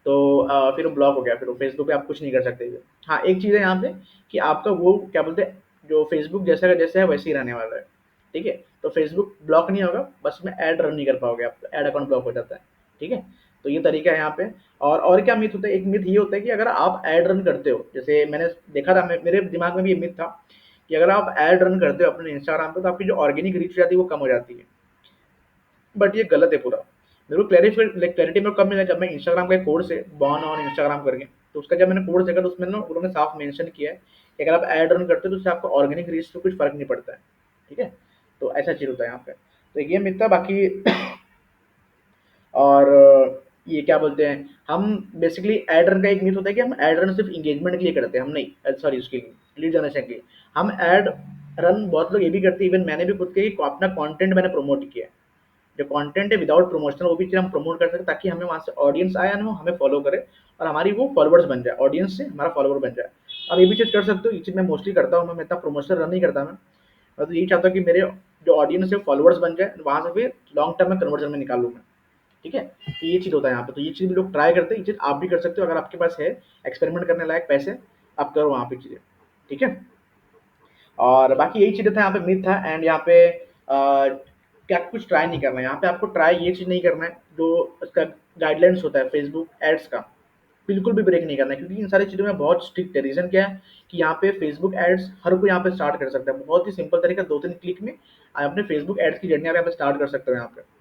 तो फिर वो ब्लॉक हो गया, फिर वो फेसबुक पे आप कुछ नहीं कर सकते फिर। हाँ, एक चीज़ है यहाँ पे कि आपका वो क्या बोलते हैं, जो फेसबुक जैसा का जैसा है वैसे ही रहने वाला है। ठीक है, तो फेसबुक ब्लॉक नहीं होगा, बस में ऐड रन नहीं कर पाओगे आप, ऐड अकाउंट ब्लॉक हो जाता है। ठीक है, तो ये तरीका है यहाँ पे। और क्या मिथ होता है, एक मिथ ये होता है कि अगर आप ऐड रन करते हो, जैसे मैंने देखा था, मेरे दिमाग में भी ये मिथ था कि अगर आप ऐड रन करते हो अपने इंस्टाग्राम पे, तो आपकी जो ऑर्गेनिक रीच हो जाती है वो कम हो जाती है। बट ये गलत है पूरा। मेरे को क्लैरिटी में कब मिला, जब मैं इंस्टाग्राम का एक कोर्स है बॉर्न ऑन इंस्टाग्राम करके, तो उसका जब मैंने कोर्स देखा तो उसमें ना उन्होंने साफ मेंशन किया है कि अगर आप ऐड रन करते हो तो उससे आपको ऑर्गेनिक रीच से कुछ फर्क नहीं पड़ता है। ठीक है, तो ऐसा चीज़ होता है यहाँ पे। तो ये मिथ्या बाकी और ये क्या बोलते हैं, हम बेसिकली एड रन का एक मिथ होता है कि हम एड रन सिर्फ इंगेजमेंट के लिए करते हैं, हम नहीं, सॉरी, उसके लिए लीड जनरेशन के लिए हम एड रन बहुत लोग ये भी करते हैं। इवन मैंने भी खुद के अपना कंटेंट मैंने प्रमोट किया है, जो कंटेंट है विदाउट प्रमोशन वो भी चीज़ हम प्रमोट कर सकते हैं, ताकि हमें वहाँ से ऑडियंस आए ना, हमें फॉलो करे और हमारी वो फॉलोअर्स बन जाए, ऑडियंस से हमारा फॉलोअर बन जाए। आप ये भी चीज़ कर सकते हो, ये चीज़ मैं मोस्टली करता हूँ, मैं इतना प्रमोशन रन नहीं करता मैं तो यही चाहता हूँ कि मेरे जो ऑडियंस है फॉलोअर्स बन जाए, वहाँ से फिर लॉन्ग टर्म में कन्वर्जन में निकालूँ मैं। ठीक है? तो ये चीज़ होता है यहाँ पे, तो ये चीज़ भी लोग ट्राई करते हैं, ये चीज़ आप भी कर सकते हो अगर आपके पास है एक्सपेरिमेंट करने लायक पैसे, आप करो वहाँ पे चीज़ें, ठीक है? और बाकी यही चीज़ें था यहाँ पे मिथ था एंड यहाँ पे क्या कुछ ट्राई नहीं करना है, यहाँ पे आपको ट्राई ये चीज़ नहीं करना है जो उसका गाइडलाइंस होता है फेसबुक एड्स का, बिल्कुल भी ब्रेक नहीं करना है क्योंकि इन सारी चीज़ों में बहुत स्ट्रिक्ट है। रीज़न क्या है कि यहाँ पे फेसबुक एड्स हर कोई यहाँ पे स्टार्ट कर सकता है, बहुत ही सिंपल तरीका, 2-3 क्लिक में आप अपने फेसबुक एड्स की जर्नी आप यहाँ पे स्टार्ट कर सकते हो यहाँ पे।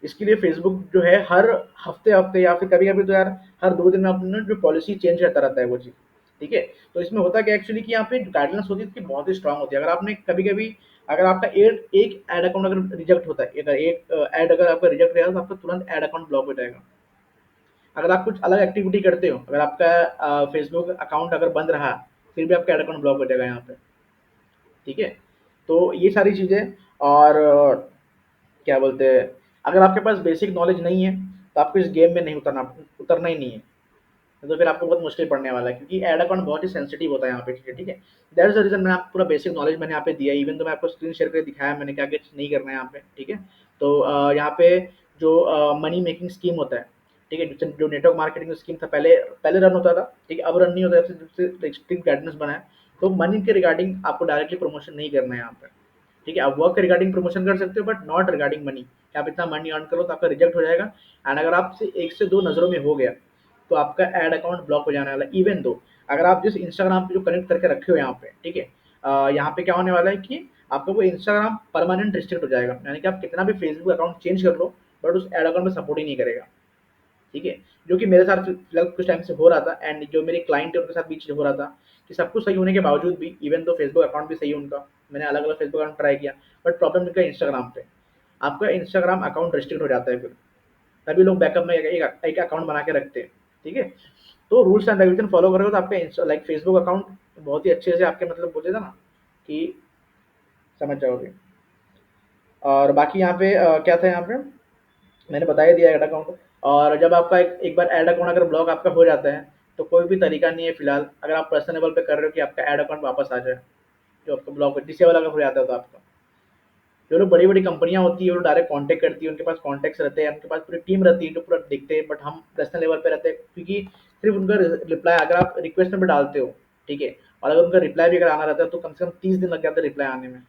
इसके लिए फेसबुक जो है हर हफ्ते-हफ्ते या फिर कभी-कभी तो यार हर 2 दिन में अपना जो पॉलिसी चेंज करता रहता है वो चीज़, ठीक है? तो इसमें होता क्या है एक्चुअली कि यहाँ पे गाइडलाइंस होती है उसकी बहुत ही स्ट्रॉन्ग होती है। अगर आपने कभी-कभी अगर आपका एक ऐड अकाउंट अगर रिजेक्ट होता है, अगर एक ऐड अगर आपका रिजेक्ट गया तो आपका तुरंत ऐड अकाउंट ब्लॉक हो जाएगा। अगर आप कुछ अलग एक्टिविटी करते हो, अगर आपका फेसबुक अकाउंट अगर बंद रहा, फिर भी आपका ऐड अकाउंट ब्लॉक हो जाएगा यहाँ पे, ठीक है? तो ये सारी चीज़ें और क्या बोलते हैं, अगर आपके पास बेसिक नॉलेज नहीं है, तो आपको इस गेम में नहीं उतरना ही नहीं है। तो फिर आपको बहुत मुश्किल पड़ने वाला है क्योंकि ऐड अकाउंट बहुत ही सेंसिटिव होता है यहाँ पे चीज़ें, ठीक है? दैट्स द रीज़न मैंने आपको पूरा बेसिक नॉलेज मैंने यहाँ पे दिया है, इवन तो मैं आपको स्क्रीन शेयर करके दिखाया मैंने क्या-क्या नहीं करना है यहाँ पे, ठीक है? तो यहाँ पे जो मनी मेकिंग स्कीम होता है, ठीक है? जो नेटवर्क मार्केटिंग स्कीम था पहले पहले रन होता था, ठीक है? अब रन नहीं होता है, जब से स्ट्रिक्ट गाइडेंस बना है, तो मनी के रिगार्डिंग आपको डायरेक्टली प्रमोशन नहीं करना है यहाँ पे, ठीक है? आप वर्क के रिगार्डिंग प्रमोशन कर सकते हो बट नॉट रिगार्डिंग मनी, कि आप इतना मनी अर्न करो तो आपका रिजेक्ट हो जाएगा एंड अगर आपसे 1 से 2 नज़रों में हो गया, तो आपका ऐड अकाउंट ब्लॉक हो जाने वाला है। इवन दो अगर आप जिस इंस्टाग्राम पे जो कनेक्ट करके रखे हो यहाँ पे, ठीक है? यहाँ पे क्या होने वाला है कि आपका वो इंस्टाग्राम परमानेंट रिस्ट्रिक्ट हो जाएगा, यानी कि आप कितना भी फेसबुक अकाउंट चेंज कर लो, बट उस ऐड अकाउंट में सपोर्ट ही नहीं करेगा, ठीक है? जो कि मेरे साथ फिलहाल कुछ टाइम से हो रहा था एंड जो मेरे क्लाइंट है उनके साथ भी चीज़ हो रहा था कि सब कुछ सही होने के बावजूद भी, इवन तो फेसबुक अकाउंट भी सही है उनका, मैंने अलग-अलग फेसबुक अकाउंट ट्राई किया, बट प्रॉब्लम इनका इंस्टाग्राम पे। आपका इंस्टाग्राम अकाउंट रिस्ट्रिक्ट हो जाता है फिर, तभी लोग बैकअप में एक अकाउंट बना के रखते हैं, ठीक है? तो रूल्स एंड रेगुलेशन फॉलो करोगे तो आपका लाइक फेसबुक अकाउंट बहुत ही अच्छे से आपके मतलब बोले था ना कि समझ जाओगे। और बाकी यहाँ पे क्या था यहाँ पे मैंने बता ही दिया ऐड अकाउंट। और जब आपका एक बार ऐड अकाउंट अगर ब्लॉक आपका हो जाता है तो कोई भी तरीका नहीं है फिलहाल, अगर आप पर्सनल लेवल पे कर रहे हो कि आपका ऐड अकाउंट वापस आ जाए, जो आपका ब्लॉक डिसेबल अगर हो जाता है तो आपका, जो लोग बड़ी बड़ी कंपनियां होती है वो डायरेक्ट कांटेक्ट करती है, उनके पास कॉन्टैक्ट्स रहते हैं, उनके पास पूरी टीम रहती है जो पूरा देखते हैं, बट हम पर्सनल लेवल पे रहते हैं क्योंकि सिर्फ उनका रिप्लाई अगर आप रिक्वेस्ट में भी डालते हो, ठीक है? और अगर उनका रिप्लाई भी अगर आना रहता है तो कम से कम 30 दिन लग जाते हैं रिप्लाई आने में।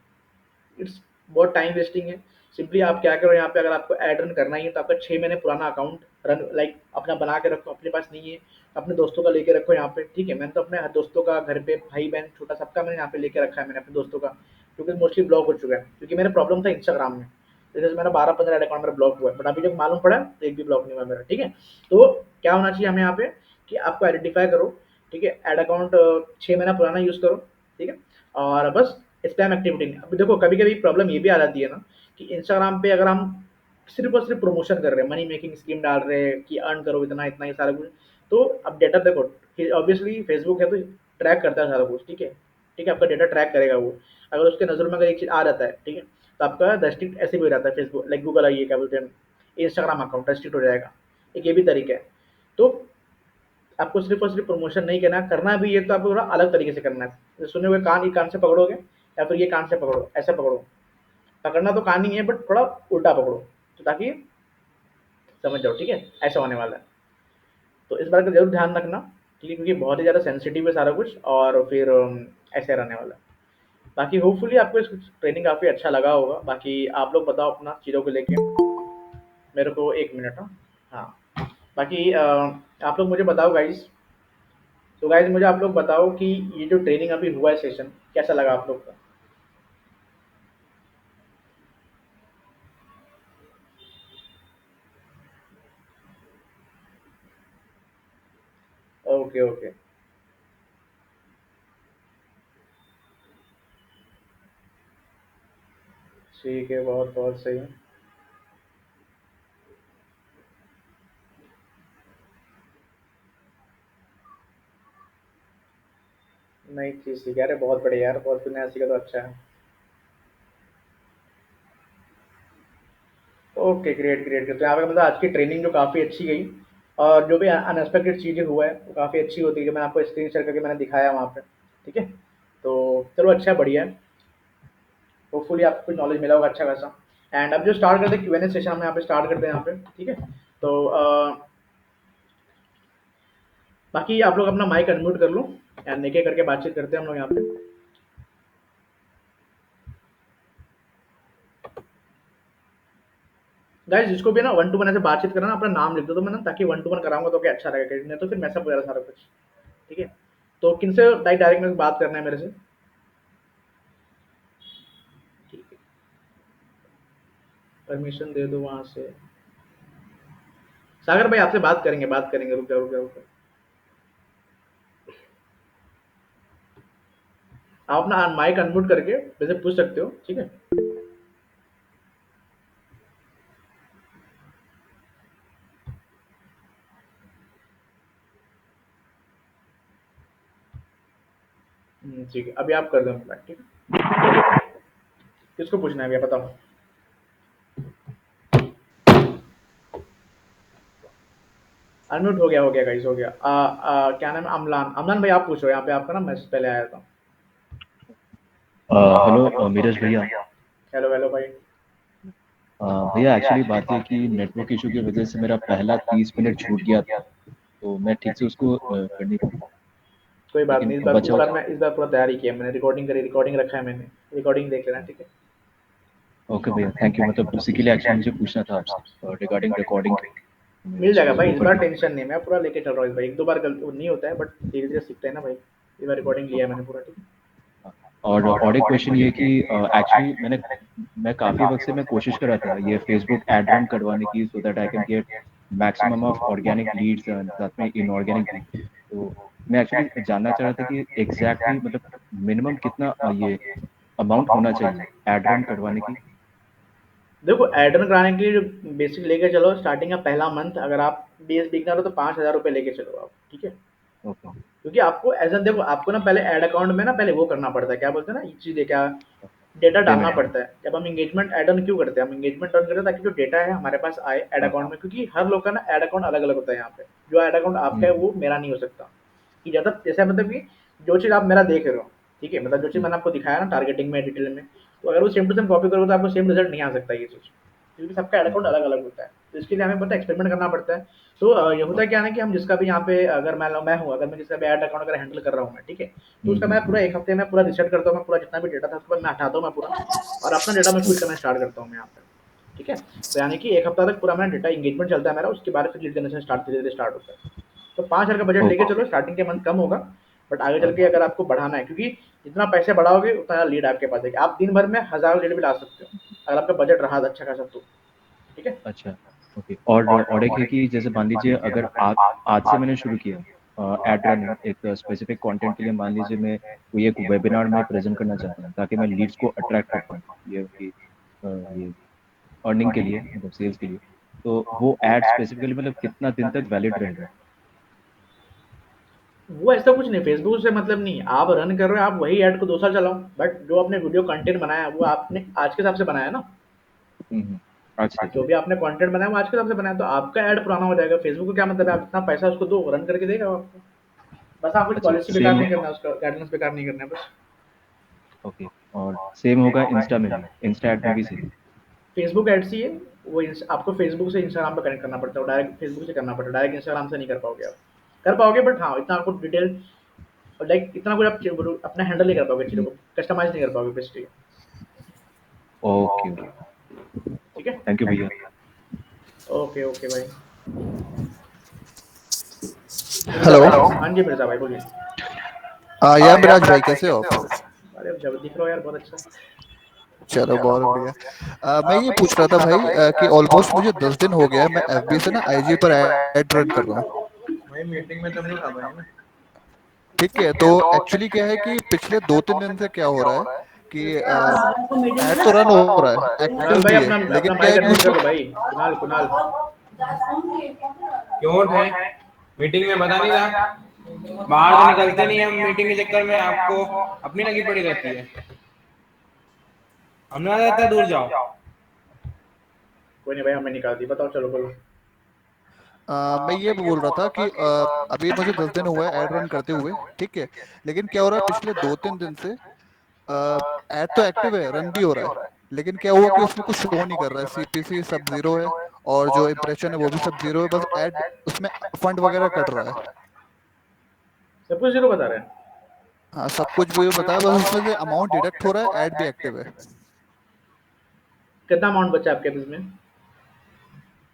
इट्स बहुत टाइम वेस्टिंग है। सिंपली आप क्या करो यहाँ पे, अगर आपको ऐड रन करना ही है तो आपका 6 महीने पुराना अकाउंट रन लाइक अपना बना के रखो, अपने पास नहीं है अपने दोस्तों का लेके रखो यहाँ पे, ठीक है? मैंने तो अपने दोस्तों का घर पे भाई बहन छोटा सबका मैंने यहाँ पे लेके रखा है मैंने अपने दोस्तों का, क्योंकि मोस्टली ब्लॉक हो चुका है क्योंकि मेरा प्रॉब्लम था इंस्टाग्राम में, जैसे मेरा 12-15 ऐड अकाउंट मेरा ब्लॉक हुआ है, बट अभी जब मालूम पड़ा तो एक भी ब्लॉक नहीं हुआ मेरा, ठीक है? तो क्या होना चाहिए हमें यहाँ पे कि आपको आइडेंटिफाई करो, ठीक है? ऐड अकाउंट 6 महीना पुराना यूज़ करो, ठीक है? और बस स्पैम एक्टिविटी नहीं। अभी देखो कभी-कभी प्रॉब्लम ये भी आ जाती है ना कि इंस्टाग्राम पे अगर हम सिर्फ़ और सिर्फ़ प्रमोशन कर रहे हैं, मनी मेकिंग स्कीम डाल रहे हैं कि अर्न करो इतना, इतना ये सारा कुछ, तो अब डेटा देखो कि ऑब्वियसली फेसबुक है तो ट्रैक करता है सारा कुछ, ठीक है? ठीक है, आपका डेटा ट्रैक करेगा वो। अगर उसके नज़र में अगर एक चीज़ आ जाता है, ठीक है? तो आपका रेस्ट्रिक्ट ऐसे भी हो जाता है फेसबुक लाइक गूगल ये क्या बोलते हैं, इंस्टाग्राम अकाउंट रेस्ट्रिक्ट हो जाएगा। एक ये भी तरीका है। तो आपको सिर्फ़ और सिर्फ़ प्रमोशन नहीं करना, करना भी है तो आपको थोड़ा अलग तरीके से करना है। जैसे सुने हुए कान, ये कान से पकड़ोगे या फिर ये कान से पकड़ो, ऐसे पकड़ो। पकड़ना तो कान ही है बट थोड़ा उल्टा पकड़ो, तो ताकि समझ जाओ, ठीक है? ऐसा होने वाला है। तो इस बात का ज़रूर ध्यान रखना, ठीक है? क्योंकि बहुत ही ज़्यादा सेंसिटिव है सारा कुछ और फिर ऐसे रहने वाला है। बाकी होपफुली आपको इस ट्रेनिंग काफ़ी अच्छा लगा होगा। बाकी आप लोग बताओ अपना चीज़ों को लेके। मेरे को 1 मिनट हाँ। हाँ, बाकी आप लोग मुझे बताओ गाइज़। तो गाइज़ मुझे आप लोग बताओ कि ये जो ट्रेनिंग अभी हुआ है सेशन, कैसा लगा आप लोग को? Okay, okay. ठीक है, बहुत-बहुत सही। नई चीज़ सीखा, अरे बहुत बढ़िया यार, बहुत कुछ नया सीखा तो अच्छा है। Okay, great, great, great. तो यहाँ पे मतलब आज की ट्रेनिंग जो काफ़ी अच्छी गई और जो भी अनएक्सपेक्टेड चीज़ें हुआ है, वो काफ़ी अच्छी होती है, जो मैंने आपको स्क्रीन शेयर करके मैंने दिखाया वहाँ पे, ठीक है? तो चलो अच्छा है, बढ़िया है। होपफुली आपको कुछ नॉलेज मिला होगा अच्छा खासा। एंड अब जो स्टार्ट करते हैं Q&A सेशन हम यहाँ पे स्टार्ट करते हैं यहाँ पे, ठीक है। तो बाकी आप लोग अपना माइक अनम्यूट कर लो एंड एक एक करके बातचीत करते हैं हम लोग यहाँ पे। गाइस जिसको भी ना 1 टू 1 ऐसे बातचीत करना, अपना नाम लिख दो तो मैं ना, ताकि 1 टू 1 कराऊंगा तो क्या अच्छा लगेगा, नहीं तो फिर मैसअप वगैरह सारा कुछ, ठीक है। तो किनसे डायरेक्ट में बात करना है मेरे से? ठीक है, परमिशन दे दो वहां से। सागर भाई आपसे बात करेंगे, बात करेंगे, रुक जाओ रुक जाओ रुक जाओ। आप अपना माइक अनम्यूट करके वैसे पूछ सकते हो, ठीक है। ठीक है, अभी आप कर दो अपना, ठीक है। किसको पूछना है भैया बताओ? अनम्यूट हो गया गाइस, हो गया। क्या नाम है? अमलान, अमलान भाई आप पूछो, यहाँ पे आपका ना मैसेज पहले आया था। हेलो नीरज भैया। हेलो हेलो भाई। भैया एक्चुअली बात है कि नेटवर्क इशू की वजह से मेरा पहला 30 मिनट छूट गया था, तो मैं ठीक से उसको कर नहीं पाया। कोई बात लेकिन नहीं, अब बचा हुआ। इस बार पूरा तैयारी किया मैंने, रिकॉर्डिंग करी, रिकॉर्डिंग रखा है मैंने, रिकॉर्डिंग देख लेना, ठीक है। ओके भैया, थैंक यू। मतलब उसी के लिए एक्चुअली मुझे पूछना था आपसे रिगार्डिंग रिकॉर्डिंग। मैं मिल जाएगा उसको भाई, वो इस कर बार पाऊँ। टेंशन नहीं, मैं पूरा लेके चल रहा हूँ इस बार। एक दो बार गलती नहीं होता है, बट धीरे धीरे सीखते हैं ना भाई। इस बार रिकॉर्डिंग लिया है मैंने पूरा, ठीक है। और एक क्वेश्चन ये कि एक्चुअली मैं काफ़ी वक्त से मैं कोशिश कर रहा था ये फेसबुक एड रन करवाने की, so that I can get maximum of organic Leeds and साथ में इनऑर्गेनिक भी। तो मैं एक्चुअली जानना चाह रहा था कि एग्जैक्टली मतलब मिनिमम कितना ये अमाउंट होना चाहिए एड रन करवाने की। देखो एड ऑन कराने के लिए जो बेसिक लेके चलो, स्टार्टिंग का पहला मंथ अगर आप बेस बिगनर हो तो 5,000 रुपये लेके चलो आप, ठीक है। ओके। क्योंकि आपको एज एन, देखो आपको ना पहले एड अकाउंट में ना पहले वो करना पड़ता है, क्या बोलते हैं ना, ये चीज़ क्या, डेटा डालना पेमेंट। पड़ता है। जब हम एंगेजमेंट ऐड ऑन क्यों करते हैं, हम एंगेजमेंट ऑन करते हैं ताकि जो डेटा है हमारे पास आए ऐड हाँ। अकाउंट में, क्योंकि हर लोग का ना ऐड अकाउंट अलग अलग होता है यहाँ पे। जो ऐड अकाउंट आपका है हम्म। वो मेरा नहीं हो सकता, कि ज़्यादा जैसे मतलब कि जो चीज़ आप मेरा देख रहे हो, ठीक है, मतलब जो चीज़ हम्म। मैंने आपको दिखाया ना टारगेटिंग में डिटेल में, तो अगर वो सेम टू सेम कॉपी करोगे तो आपको सेम रिजल्ट नहीं आ सकता ये चीज़, क्योंकि सबका ऐड अकाउंट हम्म। अलग अलग होता है। तो इसके लिए हमें पता है एक्सपेरिमेंट करना पड़ता है। तो ये होता है ओके। क्या है ना कि हम जिसका भी यहाँ पे, अगर मैं हूँ, अगर मैं जिसका भी ऐड अकाउंट अगर हैंडल कर रहा हूँ मैं, ठीक है, तो उसका मैं पूरा एक हफ्ते में पूरा रिसेट करता हूँ, मैं पूरा जितना भी डेटा था उसके बाद मैं हटाता हूँ मैं पूरा, और अपना डेटा मैं फीड करना स्टार्ट करता हूँ मैं यहाँ पे, ठीक है। तो यानी कि एक हफ्ता तक पूरा मेरा डेटा इंगेजमेंट चलता है मेरा, उसके बाद फिर लीड जनरेशन स्टार्ट धीरे धीरे स्टार्ट होता है। तो 5,000 का बजट लेके ओके। चलो, स्टार्टिंग के मंथ कम होगा, बट आगे चल के अगर आपको बढ़ाना है, क्योंकि जितना पैसे बढ़ाओगे उतना लीड आपके पास आएगी, आप दिन भर में 1,000 लीड भी ला सकते हो अगर आपका बजट रहा अच्छा खासा तो, ठीक है। अच्छा। ओके। और एक है कि जैसे मान लीजिए अगर आज से मैंने शुरू किया एड रनिंग एक स्पेसिफिक कंटेंट के लिए, मान लीजिए मैं कोई एक वेबिनार में प्रेजेंट करना चाहता हूँ ताकि मैं लीड्स को अट्रैक्ट कर पाऊँ, ये उनकी ये अर्निंग के लिए, मतलब सेल्स के लिए। तो वो एड स्पेसिफिकली मतलब कितना दिन तक वैलिड रहेगा? वो ऐसा कुछ नहीं, फेसबुक से मतलब नहीं, आप रन कर रहे हो, आप वही ऐड को 2 साल चलाओ, बट जो आपने वीडियो कंटेंट बनाया है वो आपने आज के हिसाब से बनाया है ना, आज से। जो भी आपने कंटेंट बनाया वो आज के हिसाब से बनाया, तो आपका ऐड पुराना हो जाएगा। फेसबुक को क्या मतलब है, आप इतना पैसा उसको दो, रन करके देगा वो आपको। बस आप कुछ अच्छा पॉलिसी बेकार सेम। नहीं करना, उसका गाइडेंस बेकार नहीं करना है बस। ओके। और सेम होगा इंस्टा में भी, इंस्टा एड में भी सेम? फेसबुक एड्स ही है, वो आपको फेसबुक से इंस्टाग्राम पे कनेक्ट करना पड़ता है, डायरेक्ट फेसबुक से करना पड़ता है, डायरेक्ट इंस्टाग्राम से नहीं कर पाओगे आप। कर पाओगे बट हाँ, इतना आपको डिटेल और लाइक इतना कुछ आप अपना हैंडल नहीं कर पाओगे चीज़ों को, कस्टमाइज नहीं कर पाओगे बेसिकली, ओके ओके। ठीक है। थैंक यू भैया। ओके ओके भाई। मिर्जा हेलो। भाई, हाँ जी मिर्जा भाई बोलिए। यमराज भाई कैसे हो आप? अरे अब जब दिख रहा हो यार, बहुत अच्छा। चलो बहुत बढ़िया। मैं ये पूछ रहा था भाई कि ऑलमोस्ट मुझे 10 दिन हो गया है, मैं एफबी से ना आईजी पर ऐड रन कर रहा हूँ। भाई मीटिंग में तो नहीं था भाई ना। ठीक है, तो एक्चुअली क्या है कि पिछले 2-3 दिन से क्या हो रहा है कि ऐड तो रन हो रहा है, कुणाल एक्टिव भाई भी है, अपना लेकिन अपना क्या माइक है कि अनम्यूट कर उसको दो भाई, कुणाल कुणाल। क्यों थे? मीटिंग में बता नहीं रहा? बाहर तो निकलते नहीं हम, मीटिंग के चक्कर में आपको अपनी लगी पड़ी रहती है। हमने आ जाता है, दूर जाओ। कोई नहीं भाई, हमें निकाल दी, बताओ चलो बोलो। मैं ये बोल रहा था कि अभी मुझे 10 दिन हुआ है ऐड रन करते हुए, ठीक है। लेकिन क्या हो रहा है पिछले 2-3 दिन से ऐड तो एक्टिव है, रन भी हो रहा है, लेकिन क्या हुआ कि उसमें कुछ शो नहीं कर रहा है, सीपीसी सब जीरो है और जो इम्प्रेशन है वो भी सब जीरो है, बस ऐड उसमें फंड वगैरह कट रहा है। सब कुछ जीरो बता रहे हैं। हाँ सब कुछ भी बताया, बस उसमें से अमाउंट डिडक्ट हो रहा है, ऐड भी एक्टिव है। कितना अमाउंट बचा आपके इसमें?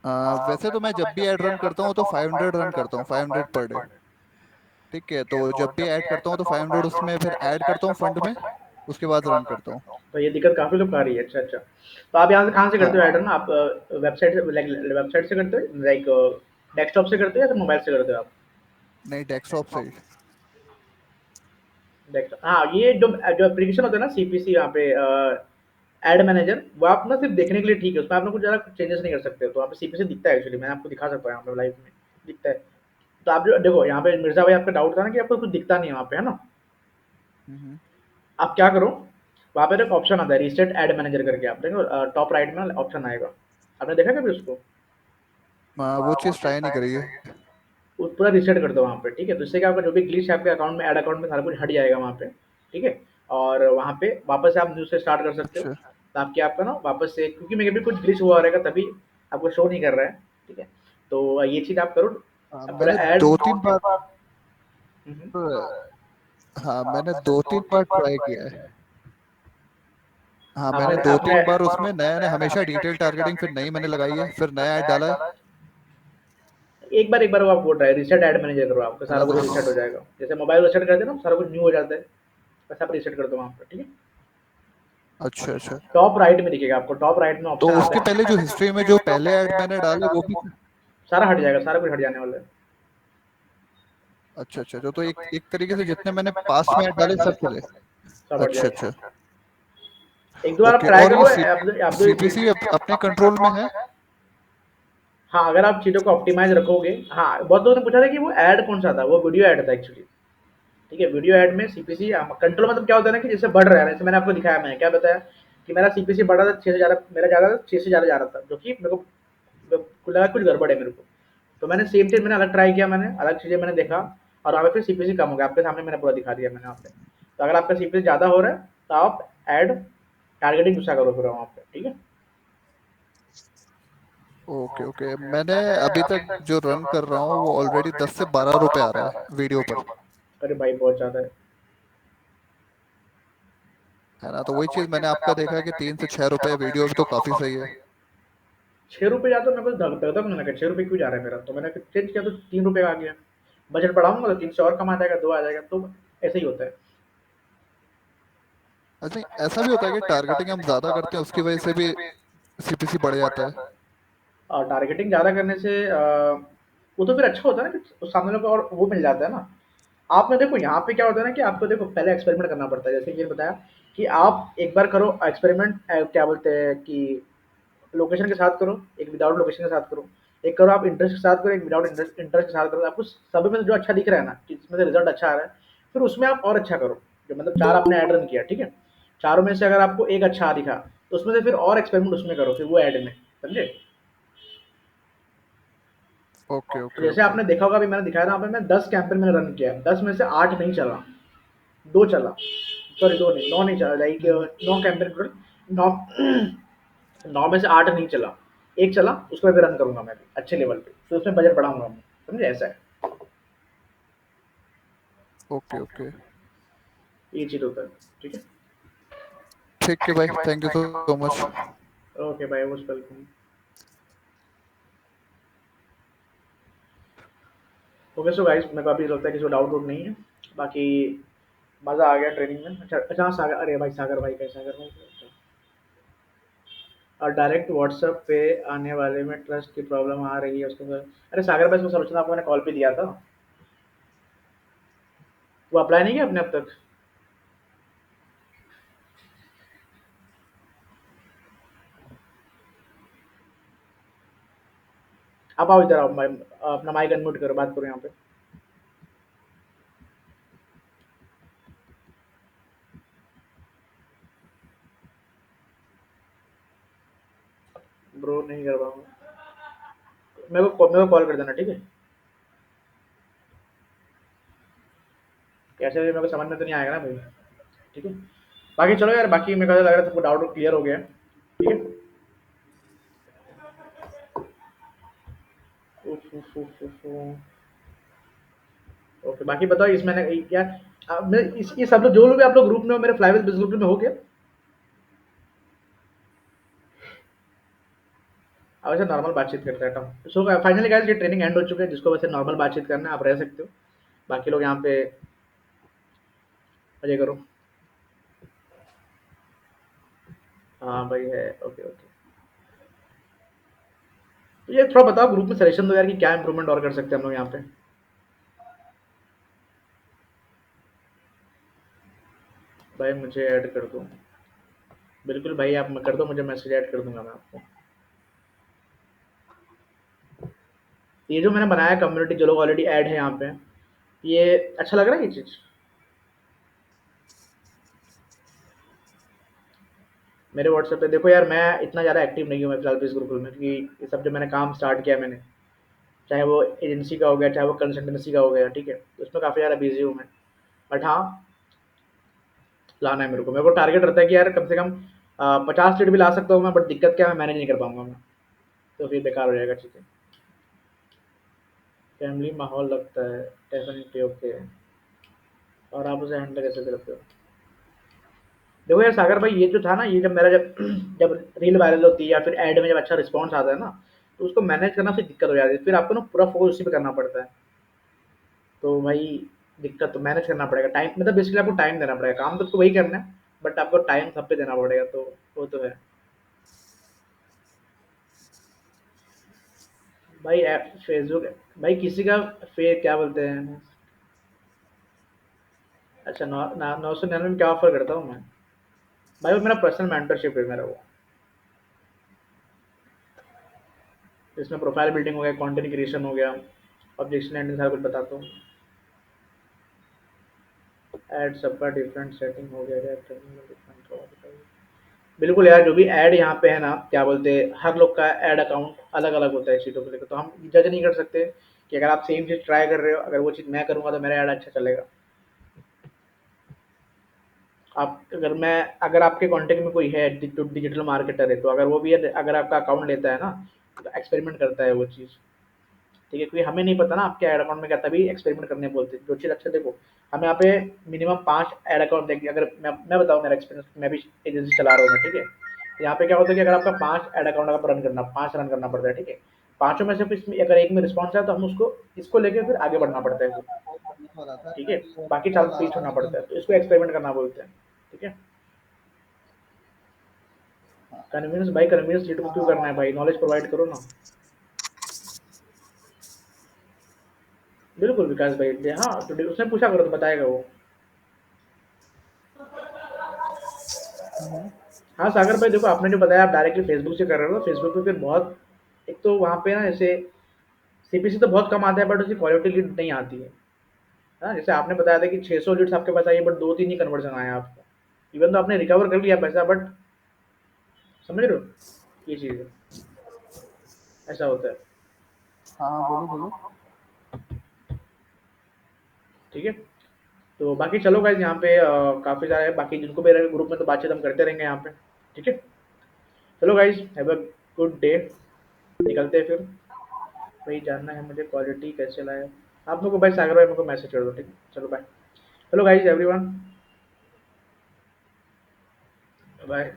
वैसे तो मैं जब भी ऐड रन करता हूँ तो 500 रन करता हूँ, 500 पर डे। ठीक है, तो जब भी ऐड करता हूँ तो 500 उसमें फिर ऐड करता हूँ फंड में, उसके बाद रन करता हूँ। तो ये दिक्कत काफ़ी लोग को आ रही है। अच्छा, अच्छा। तो आप यहाँ से कहाँ से करते हो हाँ ऐड रन? आप वेबसाइट से, लाइक वेबसाइट से करते हो, लाइक डेस्कटॉप से करते हो या फिर मोबाइल से करते हो आप? नहीं, डेस्कटॉप से ही। डेस्कटॉप, हाँ, ये जो जो एप्लीकेशन होता है ना सीपीसी, यहाँ पे एड मैनेजर, वो आप ना सिर्फ देखने के लिए ठीक है, उसमें आप लोग कुछ ज़्यादा चेंजेस नहीं कर सकते हो। तो वहाँ पे सीपीसी दिखता है, एक्चुअली मैंने आपको दिखा सकता हूँ यहाँ पे लाइव में दिखता है। तो आप जो देखो यहाँ पे मिर्जा भाई, आपका डाउट था ना कि आपको कुछ दिखता नहीं है वहाँ पे, है ना? हम्म। आप क्या करो, वहाँ पे एक ऑप्शन आता है रीसेट एड मैनेजर करके, आप देखो टॉप राइट में ऑप्शन आएगा। आपने देखा कभी उसको? वो चीज़ ट्राई नहीं करी है। वो पूरा रीसेट कर दो वहाँ पे, ठीक है? तो इससे क्या होगा, जो भी ग्लिच है आपके अकाउंट में, ऐड अकाउंट में, सारा कुछ हट जाएगा वहाँ पे, ठीक है? और वहाँ पे वापस से आप न्यू से स्टार्ट कर सकते हो। अच्छा। तो आपके आपका ना वापस से, क्योंकि मेरे भी कुछ ग्लिच हुआ रहेगा तभी आपको शो नहीं कर रहा है, ठीक है? तो ये चीज़ आप करो। अब पूरा मैंने ऐड, दो तीन बार हम्म, हाँ मैंने 2-3 बार ट्राई किया है। हाँ हाँ मैंने मैंने दो अपने, तीन बार उसमें नया नया हमेशा डिटेल टारगेटिंग फिर नई मैंने लगाई है, फिर नया ऐड डाला है। एक बार वो आप बोल रहे हैं रीसेट एड मैनेजर करो, आपका है सारा ना कुछ रीसेट हो जाएगा। जैसे मोबाइल रीसेट करते हैं ना, सारा कुछ न्यू हो जाता है, बस आप रीसेट कर दो वहाँ पर, ठीक है? अच्छा अच्छा। टॉप राइट में दिखेगा आपको, टॉप राइट में तो ऑप्शन आता उसके है, पहले जो हिस्ट्री में जो पहले ऐड मैंने डाले वो भी। सारा हट जाएगा, सारा कुछ हट जाने वाला है। अच्छा अच्छा, तो एक एक तरीके से जितने मैंने पास्ट में ऐड डाले सब चले। सब हट अच्छा जाएगा। अच्छा। एक दो बार आप ओके, ट्राई और करो, ये आप जो सीपीसी अपने कंट्रोल में है। हाँ, अगर आप चीज़ों को ऑप्टिमाइज रखोगे। हाँ, बहुत लोगों ने पूछा था कि वो ऐड कौन सा था, वो वीडियो ऐड था एक्चुअली, ठीक है? वीडियो ऐड में सीपीसी कंट्रोल मतलब क्या होता है ना, कि जैसे बढ़ रहा है, जैसे मैंने आपको दिखाया, मैंने क्या बताया कि मेरा सीपीसी बढ़ा था 6 से ज़्यादा, मेरा ज़्यादा था, 6 से ज़्यादा जा रहा था, जो कि मेरे को लगा कुछ गड़बड़ है मेरे को। तो मैंने सेम चीज़ मैंने अलग ट्राई किया, मैंने अलग चीज़ें मैंने देखा, और वहाँ पे फिर सीपीसी कम हो गया, आपके सामने मैंने पूरा दिखा दिया मैंने वहाँ पे। तो अगर आपका सीपीसी ज़्यादा हो रहा है तो आप ऐड टारगेटिंग दूसरा करो फिर वहाँ पे, ठीक है? ओके ओके, मैंने अभी तक जो रन कर रहा हूँ वो ऑलरेडी 10 से 12 रुपए आ रहा है वीडियो पर। अरे भाई बहुत ज़्यादा है। है ना, तो वही चीज मैंने आपका देखा है कि 3 से 6 रुपए वीडियो भी तो काफी सही है। 6 रुपये जाता, मेरे को दग दग मैंने कहा 6 रुपये क्यों जा रहा है मेरा, तो मैंने चेंज किया तो 3 रुपये आ गया। बजट बढ़ाऊंगा तो 3 से और कम आ जाएगा, 2 आ जाएगा, तो ऐसे ही होता है। अच्छा, ऐसा भी होता है कि टारगेटिंग हम ज्यादा करते हैं उसकी वजह से भी सीपीसी बढ़ जाता है। और टारगेटिंग ज़्यादा करने से वो तो फिर अच्छा होता है ना कि उस सामने वाले को और वो मिल जाता है ना। आपने देखो यहाँ पे क्या होता है ना, कि आपको देखो पहले एक्सपेरिमेंट करना पड़ता है, जैसे कि ये बताया कि आप एक बार करो एक्सपेरिमेंट, क्या बोलते हैं कि लोकेशन के साथ करो, एक विदाउट लोकेशन के साथ करो, एक करो आप इंटरेस्ट के साथ करो, एक विदाउट इंटरेस्ट इंटरेस्ट के साथ करो। आपको सब में से जो अच्छा दिख रहा है ना, जिसमें से रिजल्ट अच्छा आ रहा है, फिर उसमें आप और अच्छा करो। जो मतलब 4 आपने ऐड रन किया, ठीक है? चारों में से अगर आपको एक अच्छा दिखा, तो उसमें से फिर और एक्सपेरिमेंट उसमें करो, फिर वो ऐड में, समझे? ओके तो ओके जैसे ओके। आपने देखा होगा, अभी मैंने दिखाया था, यहाँ पे मैं 10 कैंपेन मैंने रन किया, 10 में से 8 नहीं चला, 2 चला, सॉरी 2 नहीं, 9 नहीं चला, लाइक हम्म। 9 कैंपेन, 9 9 में से 8 नहीं चला, एक चला, उसको भी रन करूंगा मैं भी अच्छे लेवल पे, फिर उसमें बजट बढ़ाऊंगा मैं, समझे? ऐसा है, ओके ओके। ये चीज़ होता है, ठीक है? ठीक है भाई, thank you so much. Okay भाई, most welcome. Okay so guys, मेरे को अभी लगता है किसी को डाउट वुट नहीं है, बाकी मज़ा आ गया ट्रेनिंग में। अच्छा अच्छा, हाँ, सागर, अरे भाई सागर भाई का, सागर भाई का, अच्छा। और डायरेक्ट व्हाट्सएप पे आने वाले में ट्रस्ट की प्रॉब्लम आ रही है उसके बाद, अरे सागर भाई, इसमें सलोचना आपको मैंने कॉल पे दिया था, वो अप्लाई नहीं किया आपने अब तक? आप आओ इधर आओ, अपना माइक अनम्यूट करो, बात करो यहाँ पे। ब्रो नहीं कर पाऊंगा, मेरे को कॉल कर देना, ठीक है? कैसे भी मेरे को समझ में तो नहीं आएगा ना भाई, ठीक है? बाकी चलो यार, बाकी मेरे को लग रहा है सबको डाउट क्लियर हो गया है। ठीक है। ओके, बाकी बताओ इसमें क्या मैं ये सब लोग जो लोग भी आप लोग ग्रुप में हो, मेरे फ्लाईवेज बिजनेस ग्रुप में हो क्या? अब ऐसे नॉर्मल बातचीत करते हैं हम। सो फाइनली गाइस ये ट्रेनिंग एंड हो चुका है, जिसको वैसे नॉर्मल बातचीत करना है आप रह सकते हो, बाकी लोग यहाँ पे मजे करो। हाँ भाई है, ओके ओके। तो ये थोड़ा बताओ ग्रुप में सजेशन दो यार कि क्या इंप्रूवमेंट और कर सकते हैं हम लोग यहाँ पे। भाई मुझे ऐड कर दो, बिल्कुल भाई आप कर दो, मुझे मैसेज ऐड कर दूंगा मैं आपको। ये जो मैंने बनाया कम्युनिटी, जो लोग ऑलरेडी ऐड है यहाँ पे, ये अच्छा लग रहा है ये चीज़? मेरे व्हाट्सएप पे देखो यार, मैं इतना ज़्यादा एक्टिव नहीं हूँ मैं फिलहाल इस ग्रुप में, क्योंकि ये सब जो मैंने काम स्टार्ट किया मैंने, चाहे वो एजेंसी का हो गया, चाहे वो कंसल्टेंसी का हो गया, ठीक है, तो उसमें काफ़ी ज़्यादा बिजी हूँ मैं। बट हाँ, लाना है मेरे को टारगेट रहता है कि यार कम से कम 50 लीड भी ला सकता हूँ मैं, बट दिक्कत क्या है, मैं मैनेज नहीं कर पाऊंगा मैं, तो फिर बेकार हो जाएगा चीज़ें। फैमिली माहौल लगता है डेफिनेटली, ओके। और आप उसे हैंडल कैसे करते हो? देखो यार सागर भाई, ये जो था ना, ये जब मेरा जब जब रील वायरल होती है या फिर ऐड में जब अच्छा रिस्पॉन्स आता है ना, तो उसको मैनेज करना फिर दिक्कत हो जाती है, फिर आपको ना पूरा फोकस उसी पे करना पड़ता है। तो भाई दिक्कत तो मैनेज करना पड़ेगा, टाइम मतलब बेसिकली आपको टाइम देना पड़ेगा, काम तो आपको वही करना है, बट आपको टाइम सब पे देना पड़ेगा, तो वो तो है। भाई ऐप फेसबुक, भाई किसी का क्या बोलते हैं, अच्छा 999 में क्या ऑफर करता हूँ मैं? भाई वो मेरा पर्सनल मेंटरशिप है मेरा वो, इसमें प्रोफाइल बिल्डिंग हो गया, कंटेंट क्रिएशन हो गया, ऑब्जेक्शन हैंडलिंग, सारा कुछ बताता हूँ। ऐड सबका डिफरेंट सेटिंग हो गया है, डिफरेंट। बिल्कुल यार, जो भी ऐड यहाँ पे है ना, क्या बोलते हैं, हर लोग का ऐड अकाउंट अलग अलग होता है चीज़ों को लेकर, तो हम जज नहीं कर सकते कि अगर आप सेम चीज़ ट्राई कर रहे हो, अगर वो चीज़ मैं करूँगा तो मेरा ऐड अच्छा चलेगा। आप अगर आपके कांटेक्ट में कोई है जो डिजिटल मार्केटर है, तो अगर वो भी अगर आपका अकाउंट लेता है ना, तो एक्सपेरिमेंट करता है वो चीज़, ठीक है, क्योंकि हमें नहीं पता ना आपके ऐड अकाउंट में क्या, तभी एक्सपेरिमेंट करने बोलते हैं जो चीज़। अच्छा देखो, हम यहाँ पे मिनिमम 5 ऐड अकाउंट देखिए, अगर मैं बताऊँ मेरा एक्सपीरियंस, मैं भी एजेंसी चला रहा हूँ मैं, ठीक है, तो यहाँ पे क्या होता है कि अगर आपका 5 ऐड अकाउंट आप रन करना 5 रन करना पड़ता है, ठीक है, पाँचों में से इसमें अगर एक में रिस्पॉन्स है तो हम उसको इसको लेके फिर आगे बढ़ना पड़ता है फिर, ठीक है, बाकी चार को पीछे छोड़ना पड़ता है, तो इसको एक्सपेरिमेंट करना बोलते हैं, ठीक है। कन्वीनियंस भाई, कन्वीनियंस लीड को क्यों करना है भाई, नॉलेज प्रोवाइड करो ना। बिल्कुल विकास भाई, हाँ तो उसने पूछा करो तो बताएगा वो। हाँ सागर भाई देखो, आपने जो बताया आप डायरेक्टली फेसबुक से कर रहे हो, फेसबुक पे फिर बहुत, एक तो वहाँ पे ना जैसे सीपीसी तो बहुत कम आता है, बट उसकी क्वालिटी लीड नहीं आती है। हाँ, जैसे आपने बताया था कि 600 लीड्स आपके पास आई है, बट 2-3 ही कन्वर्जन आया आपको, इवन तो आपने रिकवर कर लिया पैसा, बट समझ रहे हो, ये चीज़ है, ऐसा होता है, हाँ बोलो बोलो। ठीक है। तो बाकी चलो गाइज, यहाँ पे काफ़ी सारा है, बाकी जिनको भी रहेंगे ग्रुप में तो बातचीत हम करते रहेंगे यहाँ पे, ठीक है। चलो guys, have a good day, निकलते हैं फिर। वही जानना है मुझे क्वालिटी कैसे लाए, आप लोग को भाई सागर भाई मेरे को मैसेज कर दो, ठीक है, चलो bye. Hello guys everyone, bye.